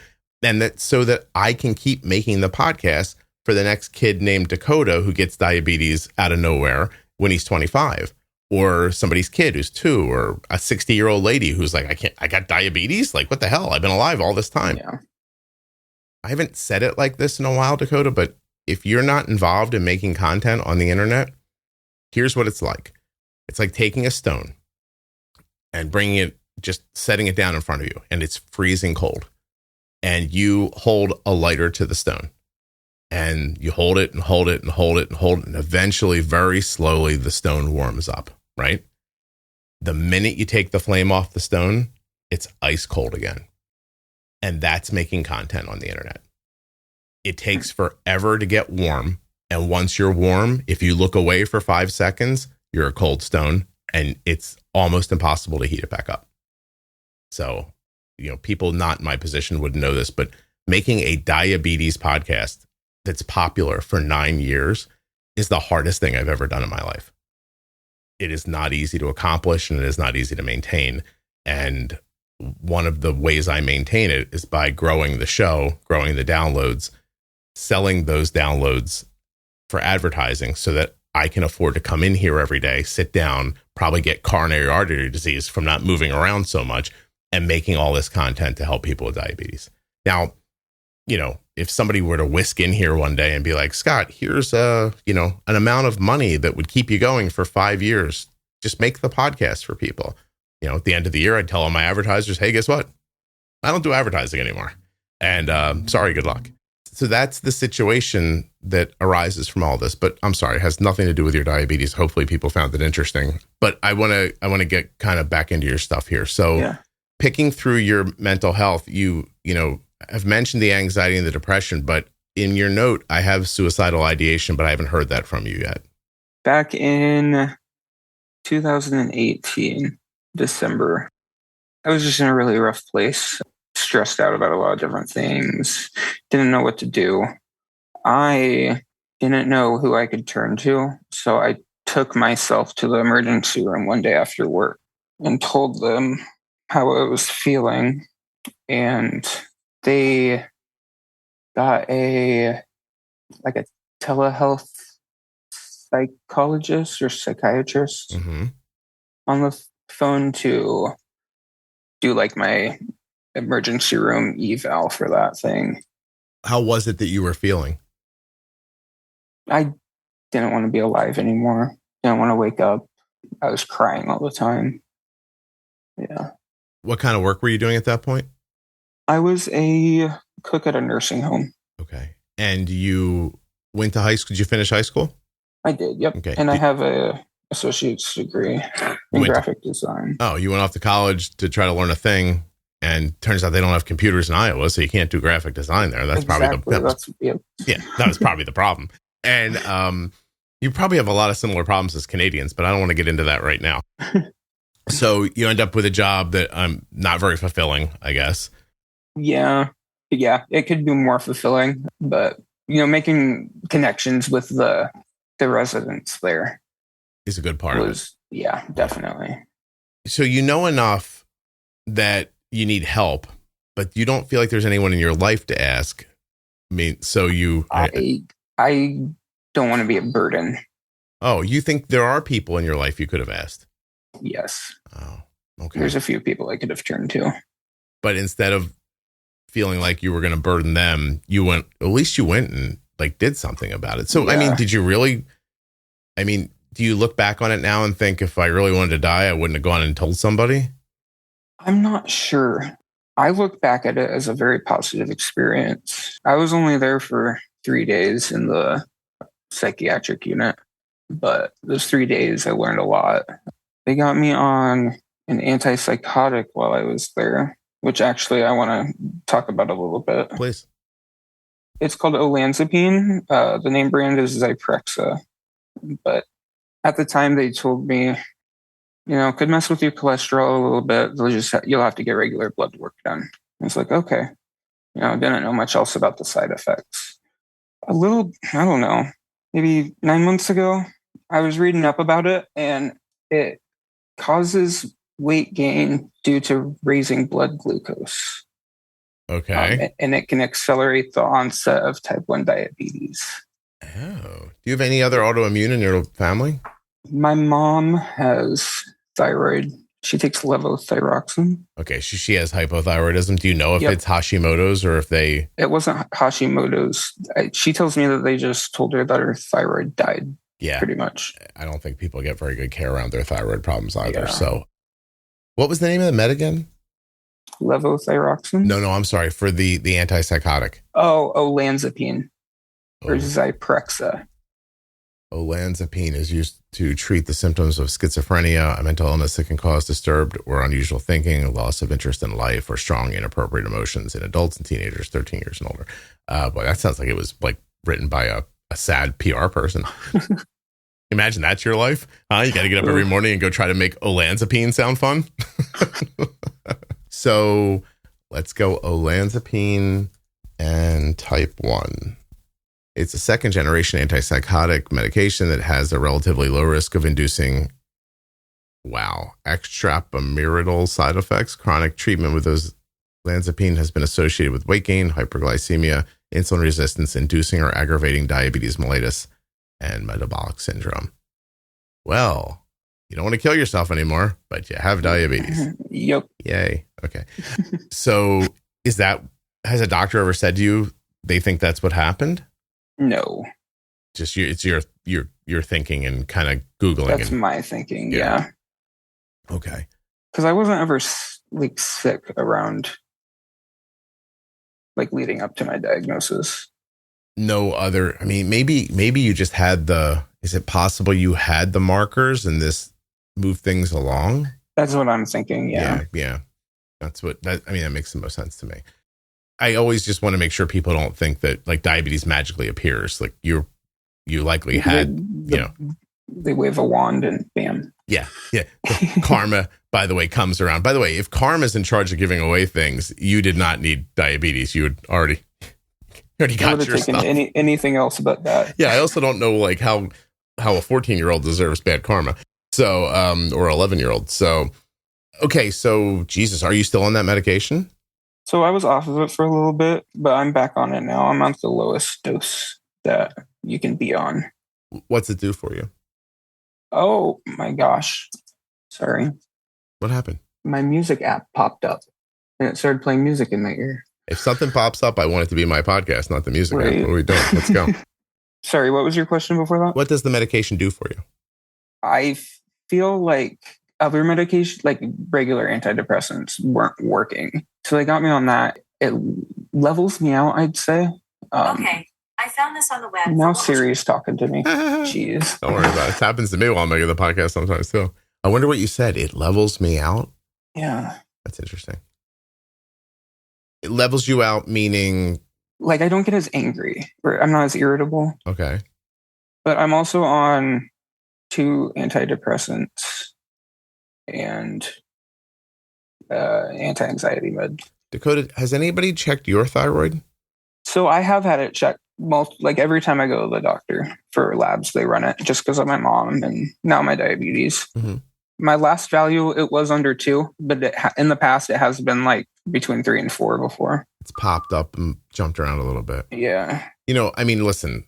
And that so that I can keep making the podcast for the next kid named Dakota who gets diabetes out of nowhere when he's 25. Or somebody's kid who's 2, or a 60-year-old lady who's like, I got diabetes? Like, what the hell? I've been alive all this time. Yeah. I haven't said it like this in a while, Dakota, but if you're not involved in making content on the internet, here's what it's like. It's like taking a stone and just setting it down in front of you, and it's freezing cold. And you hold a lighter to the stone. And you hold it and hold it and hold it and hold it. And eventually, very slowly, the stone warms up, right? The minute you take the flame off the stone, it's ice cold again. And that's making content on the internet. It takes forever to get warm. And once you're warm, if you look away for 5 seconds, you're a cold stone. And it's almost impossible to heat it back up. So, people not in my position wouldn't know this, but making a diabetes podcast that's popular for 9 years is the hardest thing I've ever done in my life. It is not easy to accomplish, and it is not easy to maintain. And one of the ways I maintain it is by growing the show, growing the downloads, selling those downloads for advertising so that I can afford to come in here every day, sit down, probably get coronary artery disease from not moving around so much, and making all this content to help people with diabetes. Now, if somebody were to whisk in here one day and be like, Scott, here's an amount of money that would keep you going for 5 years. Just make the podcast for people. At the end of the year, I'd tell all my advertisers, hey, guess what? I don't do advertising anymore. And sorry, good luck. So that's the situation that arises from all this. But I'm sorry, it has nothing to do with your diabetes. Hopefully people found it interesting. But I want to get kind of back into your stuff here. So Picking through your mental health, I've mentioned the anxiety and the depression, but in your note, I have suicidal ideation, but I haven't heard that from you yet. Back in 2018, December, I was just in a really rough place, stressed out about a lot of different things, didn't know what to do. I didn't know who I could turn to, so I took myself to the emergency room one day after work and told them how I was feeling. And they got a telehealth psychologist or psychiatrist on the phone to do like my emergency room eval for that thing. How was it that you were feeling? I didn't want to be alive anymore. Didn't want to wake up. I was crying all the time. Yeah. What kind of work were you doing at that point? I was a cook at a nursing home. Okay. And you went to high school? Did you finish high school? I did, yep. Okay. And I have a associate's degree in graphic design. Oh, you went off to college to try to learn a thing, and turns out they don't have computers in Iowa, so you can't do graphic design there. That's exactly. probably that was probably the problem. And you probably have a lot of similar problems as Canadians, but I don't want to get into that right now. So you end up with a job that not very fulfilling, I guess. Yeah, it could be more fulfilling, but making connections with the residents there is a good part of it. Yeah, definitely. So you know enough that you need help, but you don't feel like there's anyone in your life to ask. I mean, so I don't want to be a burden. Oh, you think there are people in your life you could have asked? Yes. Oh, okay. There's a few people I could have turned to. But instead of feeling like you were going to burden them, you went and like did something about it. So, yeah. I mean, do you look back on it now and think if I really wanted to die, I wouldn't have gone and told somebody? I'm not sure. I look back at it as a very positive experience. I was only there for 3 days in the psychiatric unit, but those 3 days I learned a lot. They got me on an antipsychotic while I was there, which actually I want to talk about a little bit. Please. It's called olanzapine. The name brand is Zyprexa. But at the time they told me, could mess with your cholesterol a little bit. You'll have to get regular blood work done. I was like, okay. I didn't know much else about the side effects. I don't know, maybe 9 months ago, I was reading up about it, and it causes weight gain due to raising blood glucose. Okay. And it can accelerate the onset of type 1 diabetes. Oh. Do you have any other autoimmune in your family? My mom has thyroid. She takes levothyroxine. Okay. She has hypothyroidism. Do you know if it's Hashimoto's or if they... It wasn't Hashimoto's. She tells me that they just told her that her thyroid died. Yeah. Pretty much. I don't think people get very good care around their thyroid problems either. Yeah. So what was the name of the med again? Levothyroxine? No, I'm sorry. For the antipsychotic. Oh, olanzapine. Or Zyprexa. Olanzapine is used to treat the symptoms of schizophrenia, a mental illness that can cause disturbed or unusual thinking, loss of interest in life, or strong inappropriate emotions in adults and teenagers 13 years and older. Boy, that sounds like it was like written by a sad PR person. Imagine that's your life. You got to get up every morning and go try to make olanzapine sound fun. So let's go olanzapine and type 1. It's a second generation antipsychotic medication that has a relatively low risk of inducing, extrapyramidal side effects. Chronic treatment with olanzapine has been associated with weight gain, hyperglycemia, insulin resistance, inducing or aggravating diabetes mellitus, and metabolic syndrome. Well, you don't want to kill yourself anymore, but you have diabetes. Yep. Yay. Okay. So has a doctor ever said to you they think that's what happened? No. Just it's your thinking and kind of Googling. That's my thinking. Yeah. Okay. Because I wasn't ever sick around leading up to my diagnosis. No other. I mean, maybe you just had is it possible you had the markers and this moved things along? That's what I'm thinking. Yeah. Yeah. That makes the most sense to me. I always just want to make sure people don't think that diabetes magically appears. Like you likely had, they wave a wand and bam. Yeah. Karma, by the way, comes around. By the way, if karma's in charge of giving away things, you did not need diabetes. You had already got your taken stuff. Anything else but that. Yeah. I also don't know how how a 14-year-old deserves bad karma. So, or 11-year-old. So, okay. So, Jesus, are you still on that medication? So I was off of it for a little bit, but I'm back on it now. I'm on the lowest dose that you can be on. What's it do for you? Oh my gosh. Sorry. What happened? My music app popped up and it started playing music in my ear. If something pops up, I want it to be my podcast, not the music app. What are we doing? Let's go. Sorry, what was your question before that? What does the medication do for you? I feel like other medication, like regular antidepressants, weren't working. So they got me on that. It levels me out, I'd say. Okay, I found this on the web. Now Siri's talking to me. Jeez. Don't worry about it. It happens to me while I'm making the podcast sometimes too. I wonder what you said. It levels me out? Yeah. That's interesting. It levels you out, meaning? Like I don't get as angry, or I'm not as irritable. Okay. But I'm also on 2 antidepressants and anti-anxiety med. Dakota, has anybody checked your thyroid? So I have had it checked like every time I go to the doctor for labs, they run it just because of my mom and now my diabetes. Mm-hmm. My last value, it was under 2, but in the past, it has been like between 3 and 4 before. It's popped up and jumped around a little bit. Yeah. You know, I mean, listen,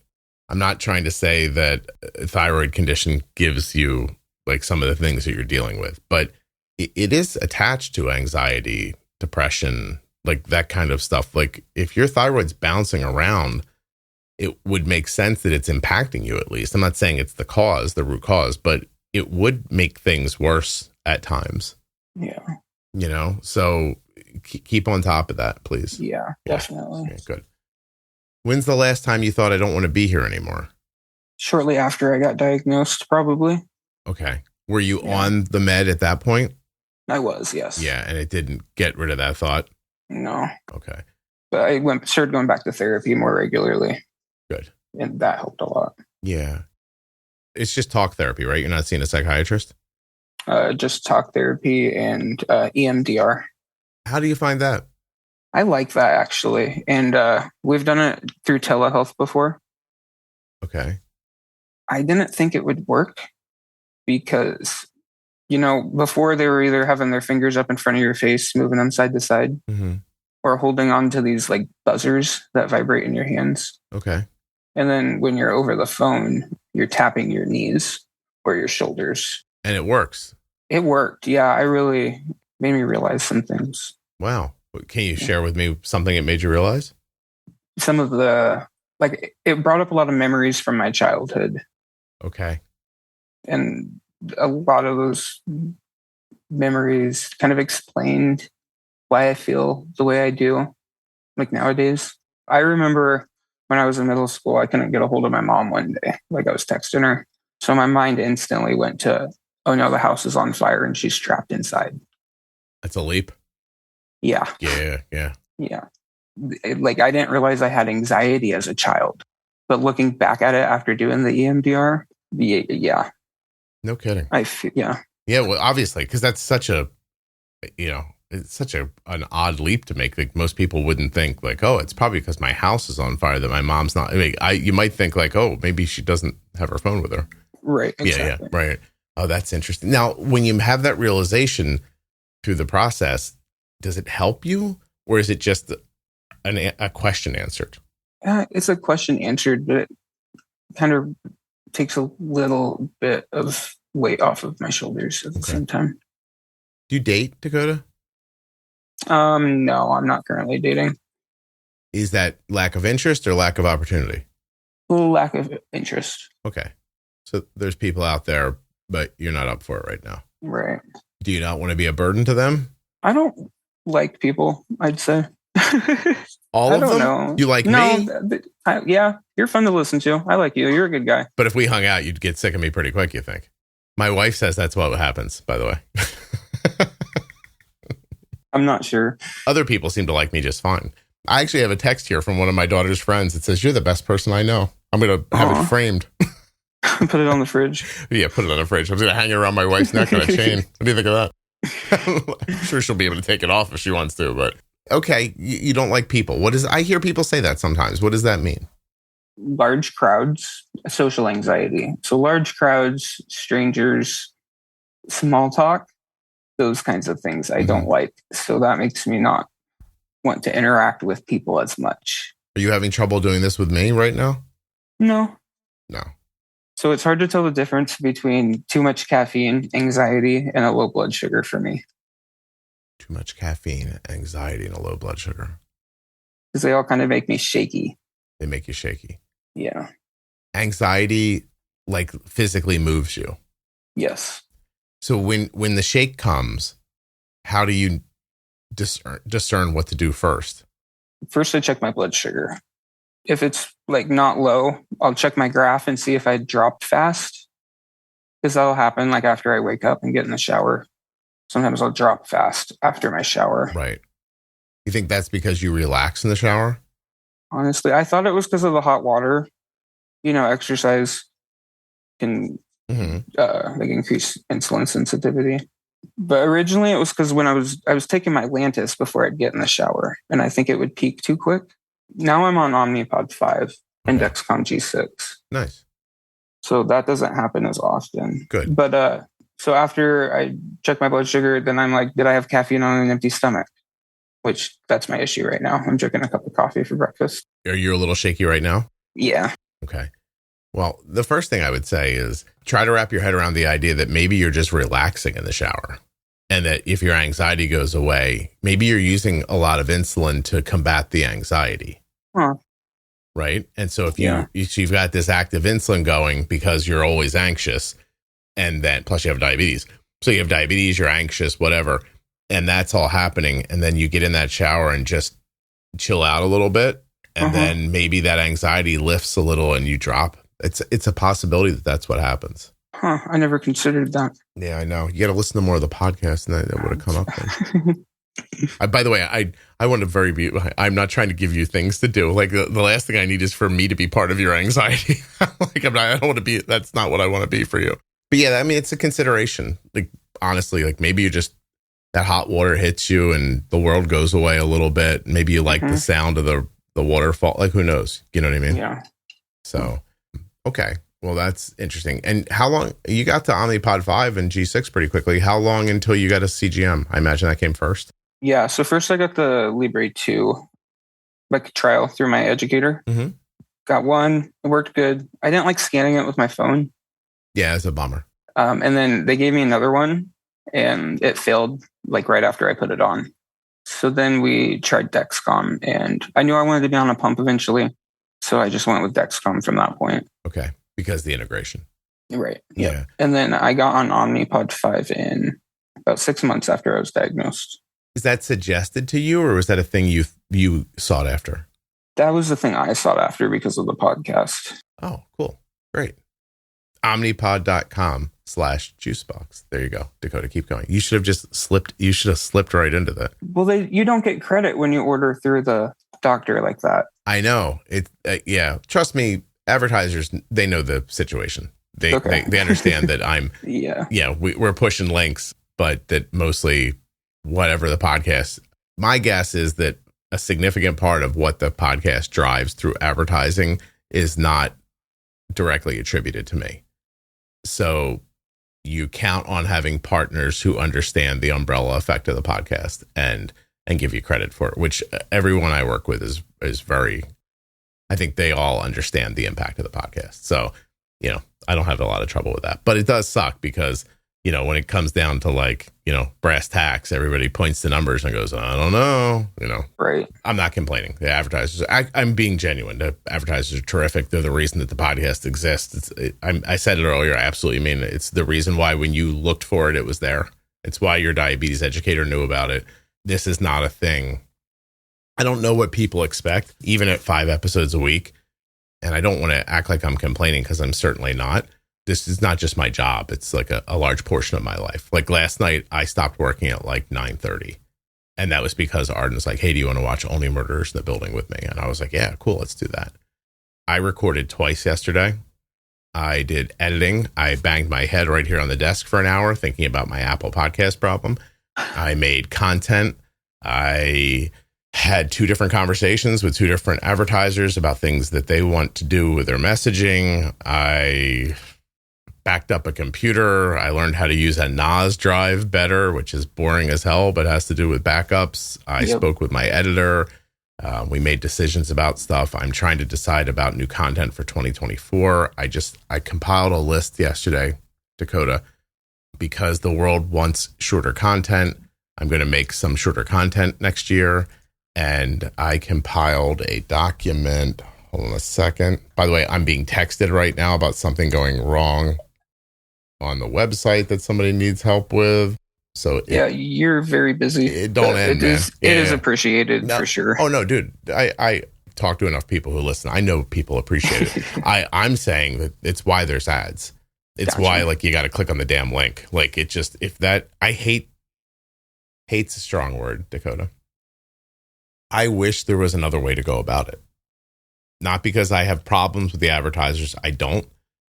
I'm not trying to say that a thyroid condition gives you like some of the things that you're dealing with, but it is attached to anxiety, depression, like that kind of stuff. Like if your thyroid's bouncing around, it would make sense that it's impacting you at least. I'm not saying it's the root cause, but it would make things worse at times. Yeah. You know, so keep on top of that, please. Yeah, definitely. Okay, good. When's the last time you thought I don't want to be here anymore? Shortly after I got diagnosed, probably. Okay. Were you on the med at that point? I was, yes. Yeah, and it didn't get rid of that thought? No. Okay. But I started going back to therapy more regularly. Good. And that helped a lot. Yeah. It's just talk therapy, right? You're not seeing a psychiatrist? Just talk therapy and EMDR. How do you find that? I like that, actually. And we've done it through telehealth before. Okay. I didn't think it would work because, you know, before they were either having their fingers up in front of your face, moving them side to side, or holding on to these like buzzers that vibrate in your hands. Okay. And then when you're over the phone, you're tapping your knees or your shoulders. And it works. It worked. Yeah, I really made me realize some things. Wow. Can you share with me something it made you realize? Some of it brought up a lot of memories from my childhood. Okay. And a lot of those memories kind of explained why I feel the way I do, like nowadays. I remember when I was in middle school, I couldn't get a hold of my mom one day. Like I was texting her. So my mind instantly went to, oh no, the house is on fire and she's trapped inside. That's a leap. Yeah. Yeah. Like I didn't realize I had anxiety as a child, but looking back at it after doing the EMDR, yeah. No kidding. Yeah. Yeah, well, obviously, because that's such a, it's such an odd leap to make. Like most people wouldn't think like, oh, it's probably because my house is on fire that my mom's not. I mean, you might think like, oh, maybe she doesn't have her phone with her. Right. Exactly. Yeah. Right. Oh, that's interesting. Now, when you have that realization through the process, does it help you, or is it just a question answered? It's a question answered, but it kind of takes a little bit of weight off of my shoulders at the same time. Do you date, Dakota? No, I'm not currently dating. Is that lack of interest or lack of opportunity? Lack of interest. Okay. So there's people out there, but you're not up for it right now. Right. Do you not want to be a burden to them? I don't like people, I'd say. All of them? I don't know. You like me? Yeah, you're fun to listen to. I like you. You're a good guy. But if we hung out, you'd get sick of me pretty quick, you think? My wife says that's what happens, by the way. I'm not sure. Other people seem to like me just fine. I actually have a text here from one of my daughter's friends. It says, "You're the best person I know." I'm going to have it framed. Put it on the fridge. Yeah, put it on the fridge. I'm going to hang it around my wife's neck on a chain. What do you think of that? I'm sure she'll be able to take it off if she wants to, but okay, you don't like people. I hear people say that sometimes. What does that mean? large crowds, social anxiety. So large crowds, strangers, small talk, those kinds of things I don't like. So that makes me not want to interact with people as much. Are you having trouble doing this with me right now? No. No. So it's hard to tell the difference between too much caffeine, anxiety, and a low blood sugar for me. Too much caffeine, anxiety, and a low blood sugar. Because they all kind of make me shaky. They make you shaky. Yeah. Anxiety, like, physically moves you. Yes. So when the shake comes, how do you discern what to do first? First, I check my blood sugar. If it's like not low, I'll check my graph and see if I dropped fast. Because that'll happen like after I wake up and get in the shower. Sometimes I'll drop fast after my shower. Right. You think that's because you relax in the shower? Honestly, I thought it was because of the hot water. You know, exercise can like increase insulin sensitivity. But originally it was because when I was taking my Lantus before I'd get in the shower, and I think it would peak too quick. Now I'm on Omnipod 5 and Dexcom G6. Nice. So that doesn't happen as often. Good. But so after I check my blood sugar, then I'm like, did I have caffeine on an empty stomach? Which that's my issue right now. I'm drinking a cup of coffee for breakfast. Are you a little shaky right now? Yeah. Okay. Well, the first thing I would say is try to wrap your head around the idea that maybe you're just relaxing in the shower. And that if your anxiety goes away, maybe you're using a lot of insulin to combat the anxiety. Huh. Right. And so if you've got this active insulin going because you're always anxious, and then plus you have diabetes. So you have diabetes, you're anxious, whatever. And that's all happening. And then you get in that shower and just chill out a little bit. And then maybe that anxiety lifts a little and you drop. It's a possibility that that's what happens. Huh. I never considered that. Yeah, I know. You got to listen to more of the podcast and that would have come up then. By the way, I want to I'm not trying to give you things to do. Like the last thing I need is for me to be part of your anxiety. Like I don't want to be, that's not what I want to be for you. But yeah, I mean, it's a consideration. Like honestly, like maybe you just, that hot water hits you and the world goes away a little bit. Maybe you like the sound of the waterfall. Like who knows? You know what I mean? Yeah. So, okay. Well, that's interesting. And how long you got to Omnipod 5 and G6 pretty quickly? How long until you got a CGM? I imagine that came first. Yeah. So first I got the Libre 2, like trial through my educator. Got one. It worked good. I didn't like scanning it with my phone. Yeah, it's a bummer. And then they gave me another one and it failed like right after I put it on. So then we tried Dexcom and I knew I wanted to be on a pump eventually. So I just went with Dexcom from that point. Okay. Because the integration. Right. Yeah. And then I got on Omnipod 5 in about 6 months after I was diagnosed. Is that suggested to you or was that a thing you sought after? That was the thing I sought after because of the podcast. Oh, cool. Great. Omnipod.com/juicebox. There you go. Dakota, keep going. You should have just slipped right into that. Well, you don't get credit when you order through the doctor like that. I know. Yeah. Trust me, advertisers, they know the situation. They understand that I'm, we're pushing links, but that mostly whatever the podcast, my guess is that a significant part of what the podcast drives through advertising is not directly attributed to me. So you count on having partners who understand the umbrella effect of the podcast and give you credit for it, which everyone I work with is very, I think they all understand the impact of the podcast. So, I don't have a lot of trouble with that, but it does suck because, when it comes down to like, brass tacks, everybody points to numbers and goes, I don't know, Right. I'm not complaining. The advertisers, I'm being genuine. The advertisers are terrific. They're the reason that the podcast exists. I said it earlier. I absolutely mean it. It's the reason why when you looked for it, it was there. It's why your diabetes educator knew about it. This is not a thing. I don't know what people expect, even at 5 episodes a week. And I don't want to act like I'm complaining because I'm certainly not. This is not just my job. It's like a large portion of my life. Like last night, I stopped working at like 9:30. And that was because Arden's like, hey, do you want to watch Only Murders in the Building with me? And I was like, yeah, cool, let's do that. I recorded twice yesterday. I did editing. I banged my head right here on the desk for an hour thinking about my Apple podcast problem. I made content. I had 2 different conversations with 2 different advertisers about things that they want to do with their messaging. I backed up a computer. I learned how to use a NAS drive better, which is boring as hell, but has to do with backups. I spoke with my editor. We made decisions about stuff. I'm trying to decide about new content for 2024. I compiled a list yesterday, Dakota, because the world wants shorter content. I'm going to make some shorter content next year. And I compiled a document. Hold on a second. By the way, I'm being texted right now about something going wrong on the website that somebody needs help with. So you're very busy. It don't end, man. It is appreciated for sure. Oh no, dude. I talk to enough people who listen. I know people appreciate it. I'm saying that it's why there's ads. It's why like you got to click on the damn link. Like it just hate's a strong word, Dakota. I wish there was another way to go about it. Not because I have problems with the advertisers. I don't,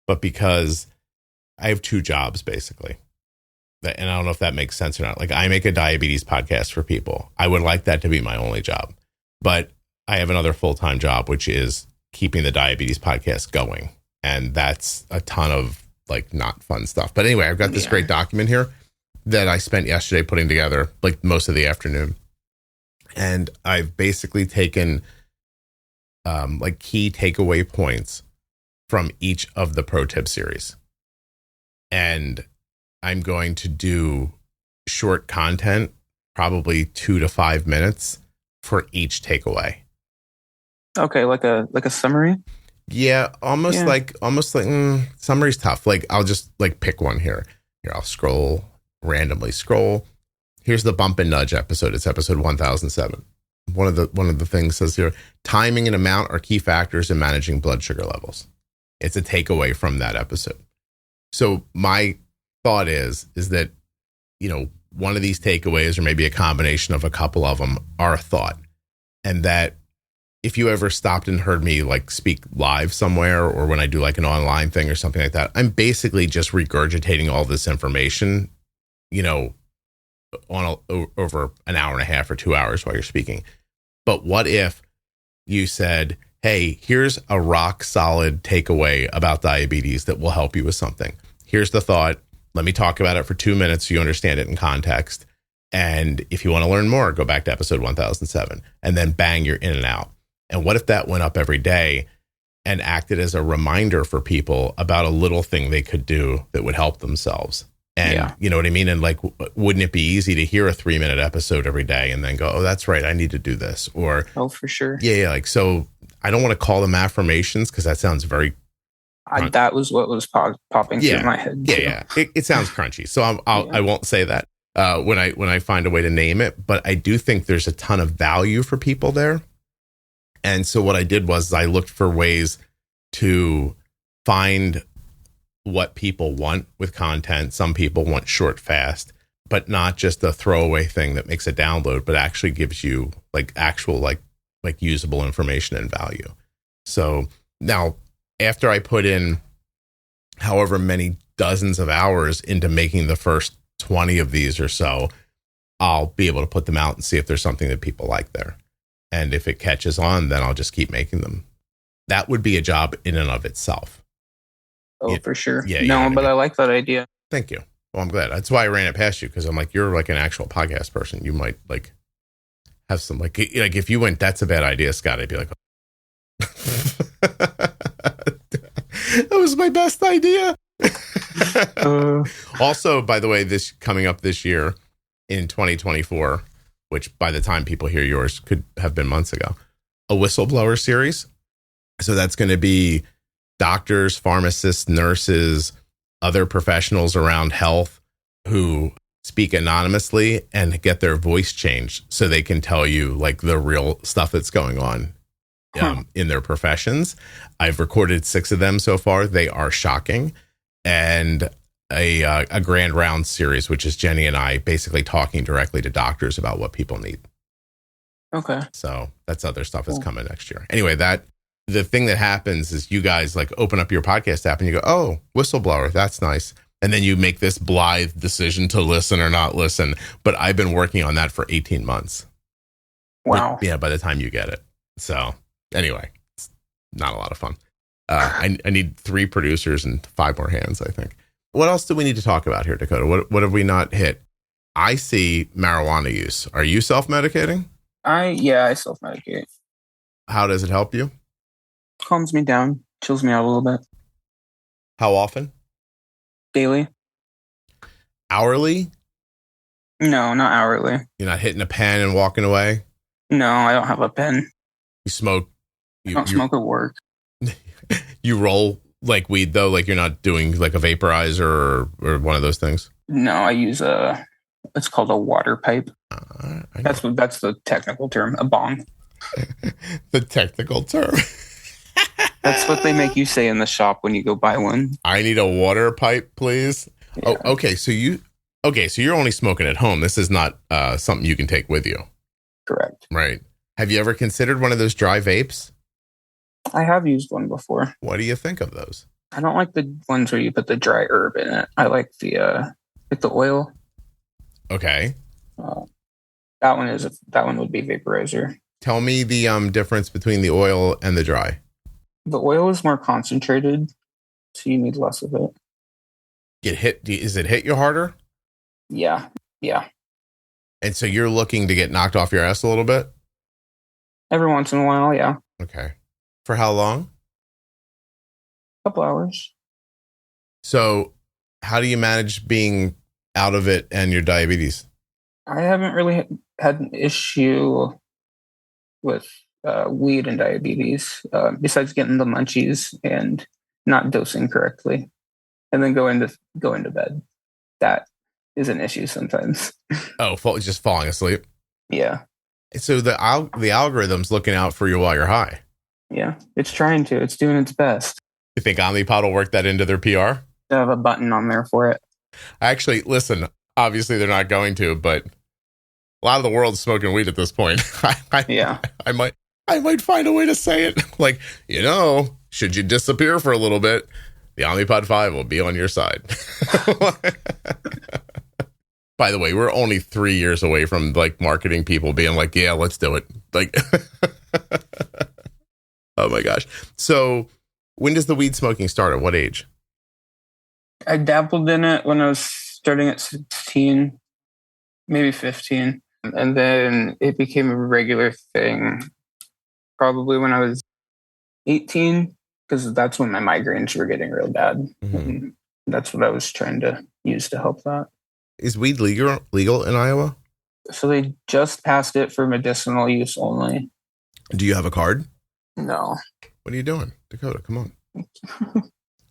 but because I have 2 jobs basically. And I don't know if that makes sense or not. Like I make a diabetes podcast for people. I would like that to be my only job, but I have another full-time job, which is keeping the diabetes podcast going. And that's a ton of like not fun stuff. But anyway, I've got this great document here that I spent yesterday putting together, like most of the afternoon. And I've basically taken like key takeaway points from each of the pro tip series. And I'm going to do short content, probably 2 to 5 minutes for each takeaway. Okay, like a summary? Yeah, almost like summary's tough. Like I'll just like pick one here. Here, I'll randomly scroll. Here's the bump and nudge episode. It's episode 1007. One of the things says here, timing and amount are key factors in managing blood sugar levels. It's a takeaway from that episode. So my thought is that, one of these takeaways, or maybe a combination of a couple of them, are a thought. And that if you ever stopped and heard me like speak live somewhere, or when I do like an online thing or something like that, I'm basically just regurgitating all this information, over an hour and a half or 2 hours while you're speaking. But what if you said, hey, here's a rock solid takeaway about diabetes that will help you with something. Here's the thought. Let me talk about it for 2 minutes so you understand it in context. And if you want to learn more, go back to episode 1007 and then bang, you're in and out. And what if that went up every day and acted as a reminder for people about a little thing they could do that would help themselves? And you know what I mean? And like, wouldn't it be easy to hear a 3-minute episode every day and then go, oh, that's right, I need to do this? Or, oh, for sure. Yeah. Like, so I don't want to call them affirmations because that sounds very. That was what was popping through my head. Yeah. It sounds crunchy. So I won't say that when I find a way to name it. But I do think there's a ton of value for people there. And so what I did was I looked for ways to find what people want with content. Some people want short, fast, but not just a throwaway thing that makes a download, but actually gives you like actual, like usable information and value. So now after I put in however many dozens of hours into making the first 20 of these or so, I'll be able to put them out and see if there's something that people like there. And if it catches on, then I'll just keep making them. That would be a job in and of itself. Oh, for sure. Yeah. No, but I like that idea. Thank you. Well, I'm glad. That's why I ran it past you, because I'm like, you're like an actual podcast person. You might like have some like if you went, that's a bad idea, Scott, I'd be like, that was my best idea. Also, by the way, this coming up this year in 2024, which by the time people hear yours could have been months ago, a whistleblower series. So that's going to be doctors, pharmacists, nurses, other professionals around health who speak anonymously and get their voice changed so they can tell you like the real stuff that's going on in their professions. I've recorded 6 of them so far. They are shocking. And a grand round series, which is Jenny and I basically talking directly to doctors about what people need. Okay. So that's other stuff that's coming next year. Anyway, the thing that happens is you guys like open up your podcast app and you go, oh, whistleblower, that's nice. And then you make this blithe decision to listen or not listen. But I've been working on that for 18 months. Wow. Yeah, by the time you get it. So anyway, it's not a lot of fun. I need 3 producers and 5 more hands, I think. What else do we need to talk about here, Dakota? What have we not hit? I see marijuana use. Are you self-medicating? I self-medicate. How does it help you? Calms me down, chills me out a little bit. How often? Daily. Hourly? No, not hourly. You're not hitting a pen and walking away? No, I don't have a pen. You smoke? I don't smoke at work. You roll like weed, though? Like you're not doing like a vaporizer or one of those things? No, I use it's called a water pipe. That's the technical term, a bong. The technical term. That's what they make you say in the shop when you go buy one. I need a water pipe, please. Yeah. Oh, okay. So you're only smoking at home. This is not something you can take with you. Correct. Right. Have you ever considered one of those dry vapes? I have used one before. What do you think of those? I don't like the ones where you put the dry herb in it. I like the oil. Okay. That one would be vaporizer. Tell me the difference between the oil and the dry. The oil is more concentrated, so you need less of it. Is it hit you harder? Yeah. And so you're looking to get knocked off your ass a little bit? Every once in a while, yeah. Okay. For how long? A couple hours. So how do you manage being out of it and your diabetes? I haven't really had an issue with weed and diabetes, besides getting the munchies and not dosing correctly, and then going to bed. That is an issue sometimes. Oh, just falling asleep. Yeah. So the algorithm's looking out for you while you're high. Yeah, it's trying to. It's doing its best. You think Omnipod will work that into their PR? They have a button on there for it. Actually, listen, obviously they're not going to, but a lot of the world's smoking weed at this point. Yeah. I might find a way to say it. Like, should you disappear for a little bit, the Omnipod 5 will be on your side. By the way, we're only 3 years away from like marketing people being like, yeah, let's do it. Like, oh my gosh. So when does the weed smoking start? At what age? I dabbled in it when I was starting at 16, maybe 15. And then it became a regular thing probably when I was 18, because that's when my migraines were getting real bad. Mm-hmm. And that's what I was trying to use to help that. Is weed legal in Iowa? So they just passed it for medicinal use only. Do you have a card? No. What are you doing? Dakota, come on.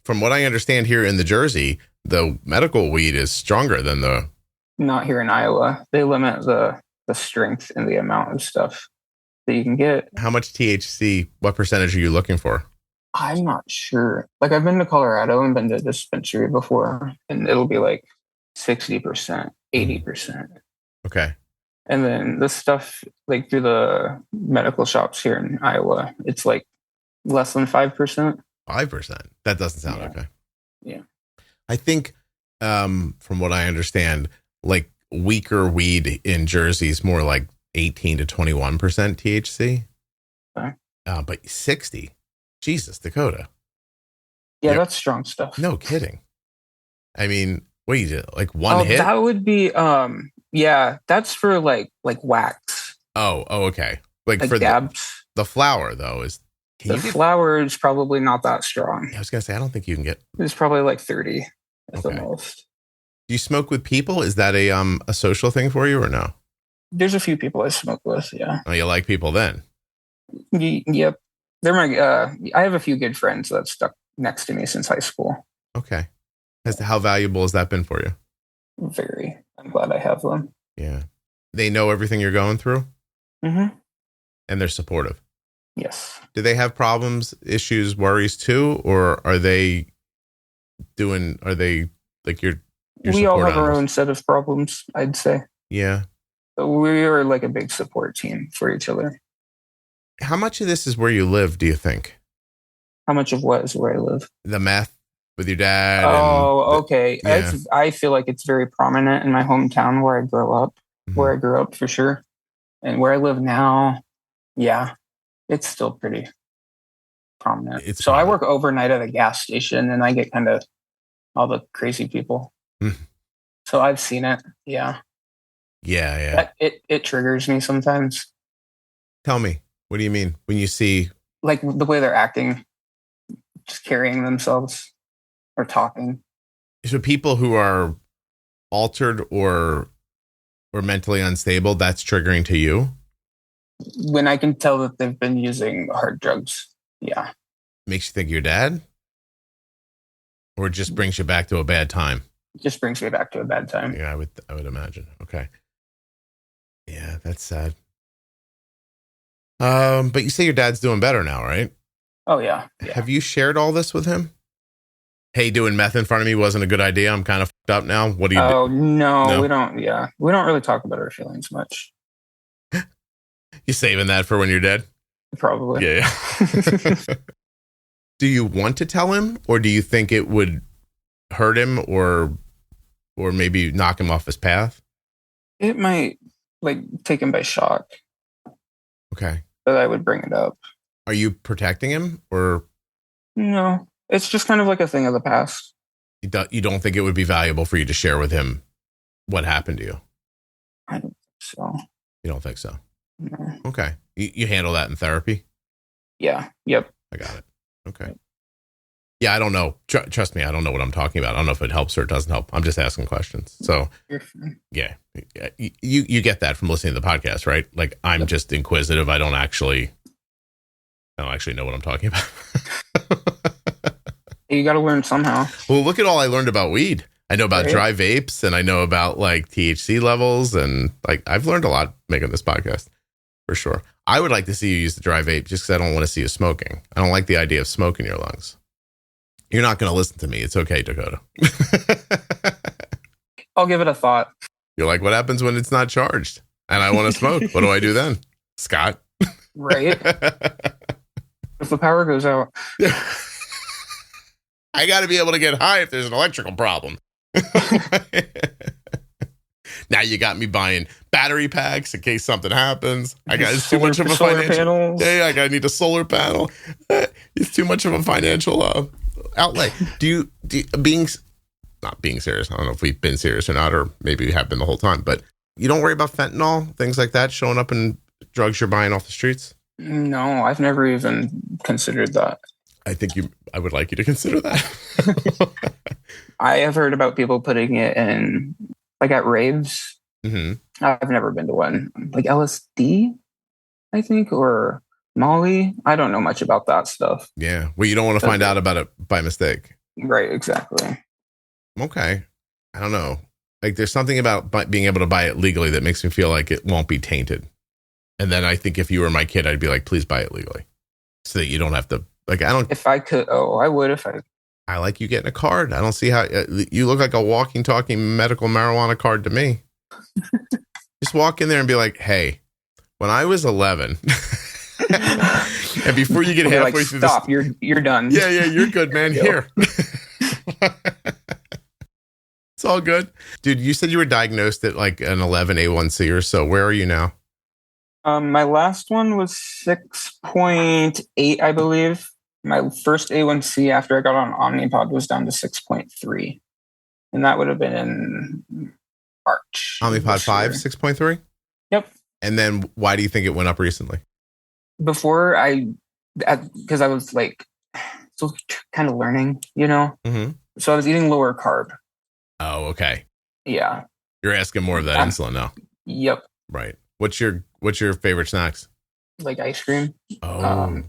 From what I understand here in the Jersey, the medical weed is stronger than the... Not here in Iowa. They limit the strength and the amount of stuff that you can get. How much THC, what percentage are you looking for? I'm not sure. Like, I've been to Colorado and been to a dispensary before, and it'll be like 60%, 80%. Okay. And then the stuff, like through the medical shops here in Iowa, it's like less than 5%. 5%? That doesn't sound okay. Yeah. I think, from what I understand, like weaker weed in Jersey is more like 18 to 21% THC. Okay. But 60? Jesus, Dakota. Yeah, that's strong stuff. No kidding. I mean, what do you do? Like one hit? That would be, yeah, that's for like wax. Oh, okay. Like for dabs. The flower, though, is... flower is probably not that strong. I was going to say, I don't think you can get... It's probably like 30 at the most. Do you smoke with people? Is that a social thing for you or no? There's a few people I smoke with, yeah. Oh, you like people then? Yep. They're my, I have a few good friends that stuck next to me since high school. Okay. How valuable has that been for you? Very. I'm glad I have them. Yeah. They know everything you're going through? Mm-hmm. And they're supportive? Yes. Do they have problems, issues, worries too? Or are they like your we all have our own set of problems, I'd say. Yeah. But we are like a big support team for each other. How much of this is where you live, do you think? How much of what is where I live? The meth with your dad? Oh, okay. Yeah. I feel like it's very prominent in my hometown where I grew up, for sure. And where I live now, yeah, it's still pretty prominent. So I work overnight at a gas station, and I get kind of all the crazy people. So I've seen it. Yeah. Yeah. It triggers me sometimes. Tell me, what do you mean when you see like the way they're acting, just carrying themselves or talking? So people who are altered or mentally unstable, that's triggering to you? When I can tell that they've been using hard drugs. Yeah. Makes you think your dad? Or it just brings you back to a bad time? Just brings me back to a bad time. Yeah, I would imagine. Okay. Yeah, that's sad. But you say your dad's doing better now, right? Oh, yeah. Have you shared all this with him? Hey, doing meth in front of me wasn't a good idea. I'm kind of fucked up now. What do you do? Oh, no, we don't. Yeah. We don't really talk about our feelings much. You saving that for when you're dead? Probably. Yeah. Do you want to tell him, or do you think it would hurt him or maybe knock him off his path? It might take him by shock. Okay. That I would bring it up. Are you protecting him or? No, it's just kind of like a thing of the past. You don't think it would be valuable for you to share with him what happened to you? I don't think so. You don't think so? No. Okay. You handle that in therapy? Yeah. Yep. I got it. Okay. Yeah, I don't know. Trust me, I don't know what I'm talking about. I don't know if it helps or it doesn't help. I'm just asking questions. So, yeah. You get that from listening to the podcast, right? Like, I'm just inquisitive. I don't actually know what I'm talking about. You got to learn somehow. Well, look at all I learned about weed. I know about dry vapes, and I know about like THC levels, and like I've learned a lot making this podcast for sure. I would like to see you use the dry vape just because I don't want to see you smoking. I don't like the idea of smoke in your lungs. You're not going to listen to me. It's okay, Dakota. I'll give it a thought. You're like, what happens when it's not charged and I want to smoke? What do I do then, Scott? Right. If the power goes out. I got to be able to get high if there's an electrical problem. Now you got me buying battery packs in case something happens. It's too much of a financial. Yeah, I need a solar panel. It's too much of a financial outlay. Do you not being serious? I don't know if we've been serious or not, or maybe we have been the whole time. But you don't worry about fentanyl, things like that, showing up in drugs you're buying off the streets. No, I've never even considered that. I would like you to consider that. I have heard about people putting it in, like at raves. Mm-hmm. I've never been to one. Like LSD, I think, or Molly. I don't know much about that stuff. Yeah. Well, you don't want to find out about it by mistake. Right. Exactly. Okay. I don't know. Like there's something about being able to buy it legally that makes me feel like it won't be tainted. And then I think if you were my kid, I'd be like, please buy it legally so that you don't have to. Like, I don't. If I could, I would if I. I like you getting a card. I don't see how you look like a walking, talking medical marijuana card to me. Just walk in there and be like, hey, when I was 11, and before you get halfway through stop, you're done. Yeah, you're good, man. Here. It's all good. Dude, you said you were diagnosed at like an 11 A1C or so. Where are you now? My last one was 6.8, I believe. My first A1C after I got on Omnipod was down to 6.3. And that would have been in March. Omnipod 5, 6.3? Yep. And then why do you think it went up recently? Before because I was like, still kind of learning, Mm-hmm. So I was eating lower carb. Oh, okay. Yeah. You're asking more of that insulin now. Yep. Right. What's your favorite snacks? Like ice cream. Oh.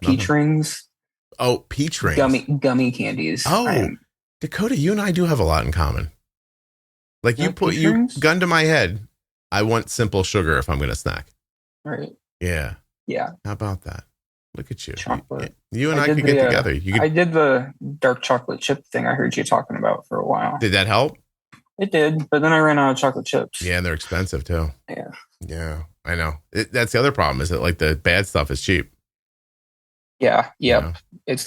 Peach rings. Oh, peach rings. Gummy candies. Oh, Dakota, you and I do have a lot in common. Like you gun to my head. I want simple sugar if I'm going to snack. Right. Yeah. Yeah. How about that? Look at you. Chocolate. You and I could get together. I did the dark chocolate chip thing I heard you talking about for a while. Did that help? It did, but then I ran out of chocolate chips. Yeah, and they're expensive too. Yeah. Yeah, I know. That's the other problem is that like the bad stuff is cheap. Yeah. Yep.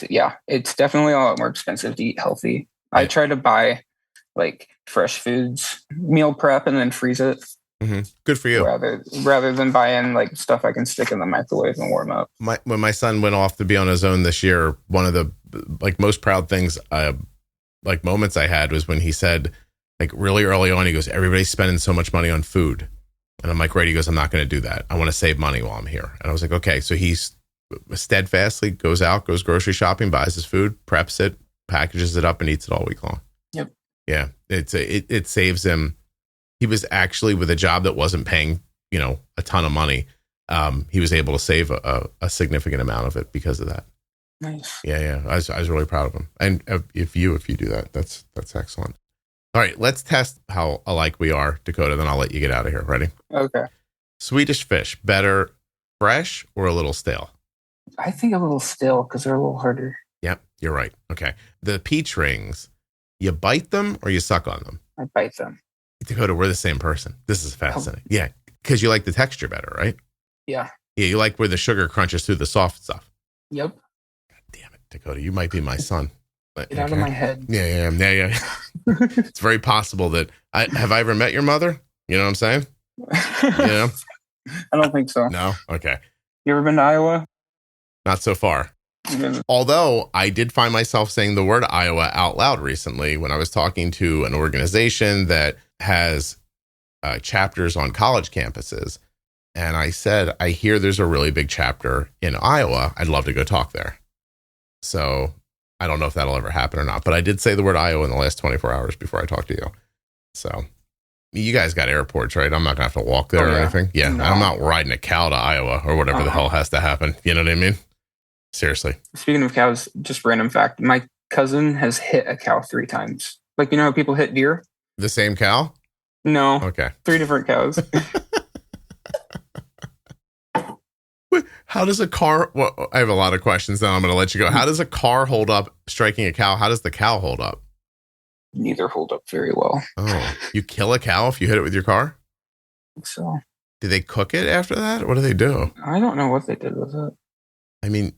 Yeah. It's definitely a lot more expensive to eat healthy. Right. I try to buy like fresh foods, meal prep, and then freeze it. Mm-hmm. Good for you. Rather than buying like stuff I can stick in the microwave and warm up. When my son went off to be on his own this year, one of the like most proud things, like moments I had was when he said, like really early on, he goes, everybody's spending so much money on food. And I'm like, right. He goes, I'm not going to do that. I want to save money while I'm here. And I was like, okay. So he's steadfastly goes grocery shopping, buys his food, preps it, packages it up, and eats it all week long. Yep. Yeah. It saves him. He was actually with a job that wasn't paying, a ton of money. He was able to save a significant amount of it because of that. Nice. Yeah. I was really proud of him. And if you do that, that's excellent. All right, let's test how alike we are, Dakota. Then I'll let you get out of here. Ready? Okay. Swedish fish, better fresh or a little stale? I think a little stale because they're a little harder. Yep, you're right. Okay. The peach rings, you bite them or you suck on them? I bite them. Dakota, we're the same person. This is fascinating. Yeah, because you like the texture better, right? Yeah. Yeah, you like where the sugar crunches through the soft stuff. Yep. God damn it, Dakota, you might be my son. Get out of my head. Yeah. It's very possible that have I ever met your mother? You know what I'm saying? I don't think so. No? Okay. You ever been to Iowa? Not so far. Although I did find myself saying the word Iowa out loud recently when I was talking to an organization that has chapters on college campuses. And I said, I hear there's a really big chapter in Iowa. I'd love to go talk there. So I don't know if that'll ever happen or not, but I did say the word Iowa in the last 24 hours before I talked to you. So you guys got airports, right? I'm not going to have to walk there or anything. Yeah. No. I'm not riding a cow to Iowa or whatever the hell has to happen. You know what I mean? Seriously. Speaking of cows, just random fact. My cousin has hit a cow 3 times. Like, you know how people hit deer? The same cow? No. Okay. 3 different cows. How does a car... Well, I have a lot of questions now. I'm going to let you go. How does a car hold up striking a cow? How does the cow hold up? Neither hold up very well. Oh, you kill a cow if you hit it with your car? I think so. Do they cook it after that? What do they do? I don't know what they did with it. I mean...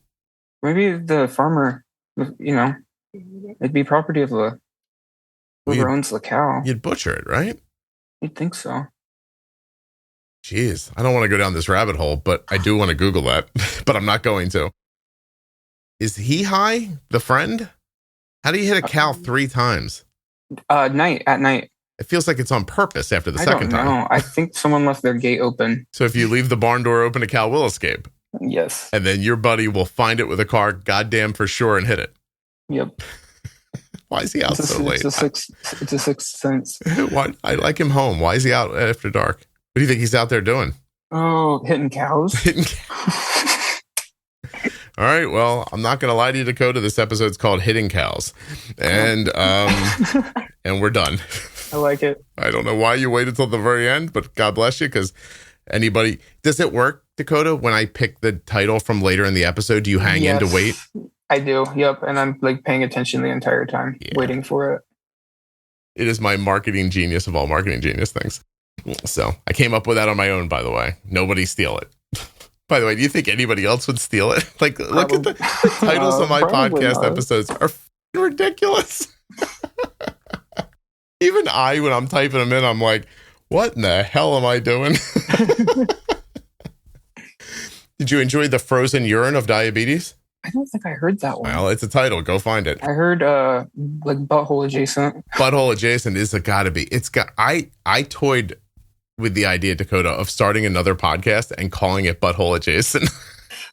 Maybe the farmer, it'd be property of whoever owns the cow. You'd butcher it, right? You'd think so. Jeez, I don't want to go down this rabbit hole, but I do want to Google that, but I'm not going to. Is he high, the friend? How do you hit a cow 3 times? At night. It feels like it's on purpose after the second time. I don't know. I think someone left their gate open. So if you leave the barn door open, a cow will escape. Yes. And then your buddy will find it with a car, goddamn for sure, and hit it. Yep. Why is he out so late? It's a sixth sense. Why? I like him home. Why is he out after dark? What do you think he's out there doing? Oh, hitting cows. All right. Well, I'm not going to lie to you, Dakota. This episode's called Hitting Cows. And and we're done. I like it. I don't know why you waited till the very end, but God bless you, because does it work, Dakota, when I pick the title from later in the episode? Do you hang in to wait? I do. Yep. And I'm like paying attention the entire time, waiting for it. It is my marketing genius of all marketing genius things. So I came up with that on my own, by the way. Nobody steal it. By the way, do you think anybody else would steal it? Like, look at the titles of my podcast episodes are ridiculous. Even when I'm typing them in, I'm like, what in the hell am I doing? Did you enjoy the frozen urine of diabetes? I don't think I heard that one. Well, it's a title. Go find it. I heard like butthole adjacent. Butthole adjacent is gotta be. I toyed with the idea, Dakota, of starting another podcast and calling it Butthole Adjacent.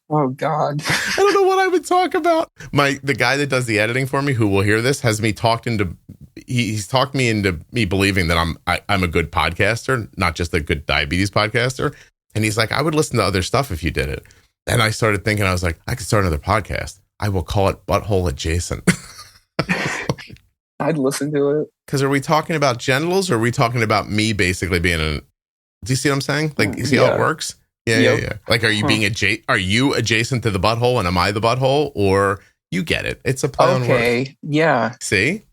Oh God. I don't know what I would talk about. The guy that does the editing for me, who will hear this, has me talked into he's talked me into me believing that I'm a good podcaster, not just a good diabetes podcaster. And he's like, I would listen to other stuff if you did it. And I started thinking, I was like, I could start another podcast. I will call it Butthole Adjacent. I'd listen to it. Because are we talking about genitals or are we talking about me basically being do you see what I'm saying? Like, you see how it works? Yeah. Like, are you are you adjacent to the butthole and am I the butthole? Or you get it. It's a play on words. Okay. Yeah. See?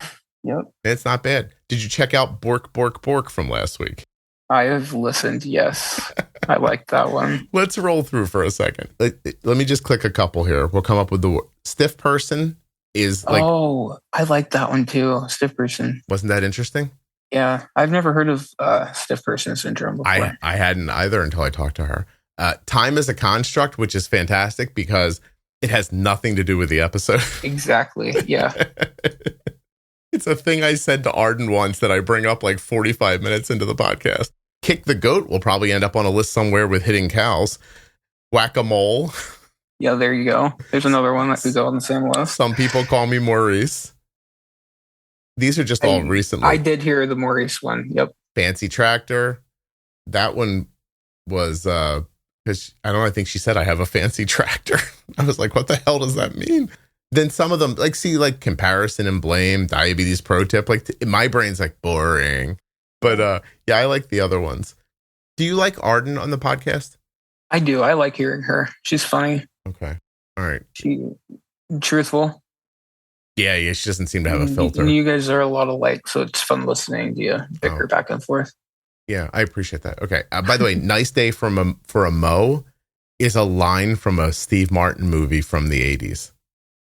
Yep. It's not bad. Did you check out Bork, Bork, Bork from last week? I have listened, yes. I like that one. Let's roll through for a second. Let me just click a couple here. We'll come up with the word. Stiff person is like... Oh, I like that one too. Stiff person. Wasn't that interesting? Yeah, I've never heard of stiff person syndrome before. I hadn't either until I talked to her. Time is a construct, which is fantastic because it has nothing to do with the episode. Exactly. Yeah. It's a thing I said to Arden once that I bring up like 45 minutes into the podcast. Kick the goat will probably end up on a list somewhere with hitting cows. Whack-a-mole. Yeah, there you go. There's another one that could go on the same list. Some people call me Maurice. These are just all recently. I did hear the Maurice one. Yep. Fancy tractor. That one was because I think she said I have a fancy tractor. I was like, what the hell does that mean? Then some of them like comparison and blame, diabetes pro tip. Like my brain's like boring. But yeah, I like the other ones. Do you like Arden on the podcast? I do. I like hearing her. She's funny. Okay. All right. She truthful. Yeah. She doesn't seem to have a filter. You guys are a lot alike, so it's fun listening to you bicker back and forth. Yeah, I appreciate that. Okay. By the way, "Nice Day for a Mo" is a line from a Steve Martin movie from the 80s.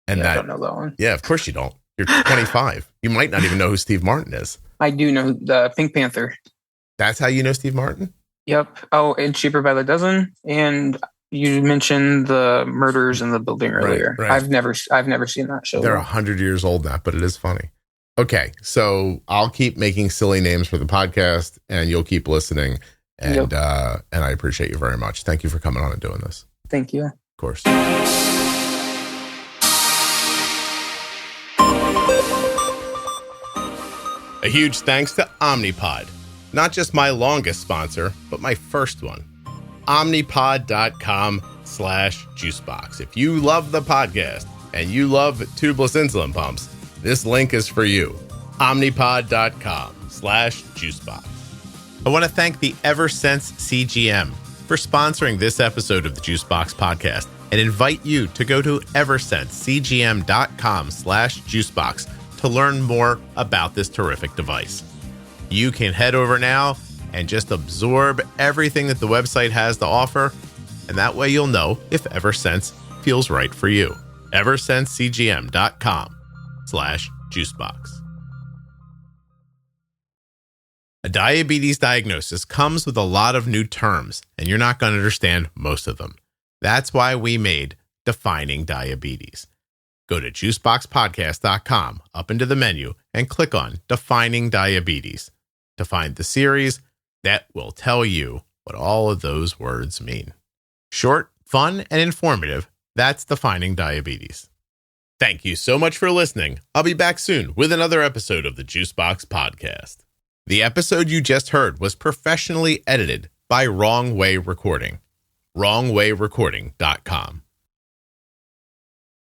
And I don't know that one. Yeah, of course you don't. You're 25. You might not even know who Steve Martin is. I do know the Pink Panther. That's how you know Steve Martin? Yep. Oh, and Cheaper by the Dozen. And you mentioned the Murders in the Building earlier. Right. I've never seen that show. They're 100 years old now, but it is funny. Okay, so I'll keep making silly names for the podcast, and you'll keep listening. And and I appreciate you very much. Thank you for coming on and doing this. Thank you. Of course. A huge thanks to Omnipod. Not just my longest sponsor, but my first one. Omnipod.com/juicebox. If you love the podcast and you love tubeless insulin pumps, this link is for you. Omnipod.com/juicebox. I want to thank the Eversense CGM for sponsoring this episode of the Juicebox Podcast and invite you to go to eversensecgm.com/juicebox to learn more about this terrific device. You can head over now and just absorb everything that the website has to offer, and that way you'll know if Eversense feels right for you. eversensecgm.com/juicebox. A diabetes diagnosis comes with a lot of new terms, and you're not going to understand most of them. That's why we made Defining Diabetes. Go to juiceboxpodcast.com, up into the menu, and click on Defining Diabetes to find the series that will tell you what all of those words mean. Short, fun, and informative, that's Defining Diabetes. Thank you so much for listening. I'll be back soon with another episode of the Juicebox Podcast. The episode you just heard was professionally edited by Wrong Way Recording. WrongWayRecording.com.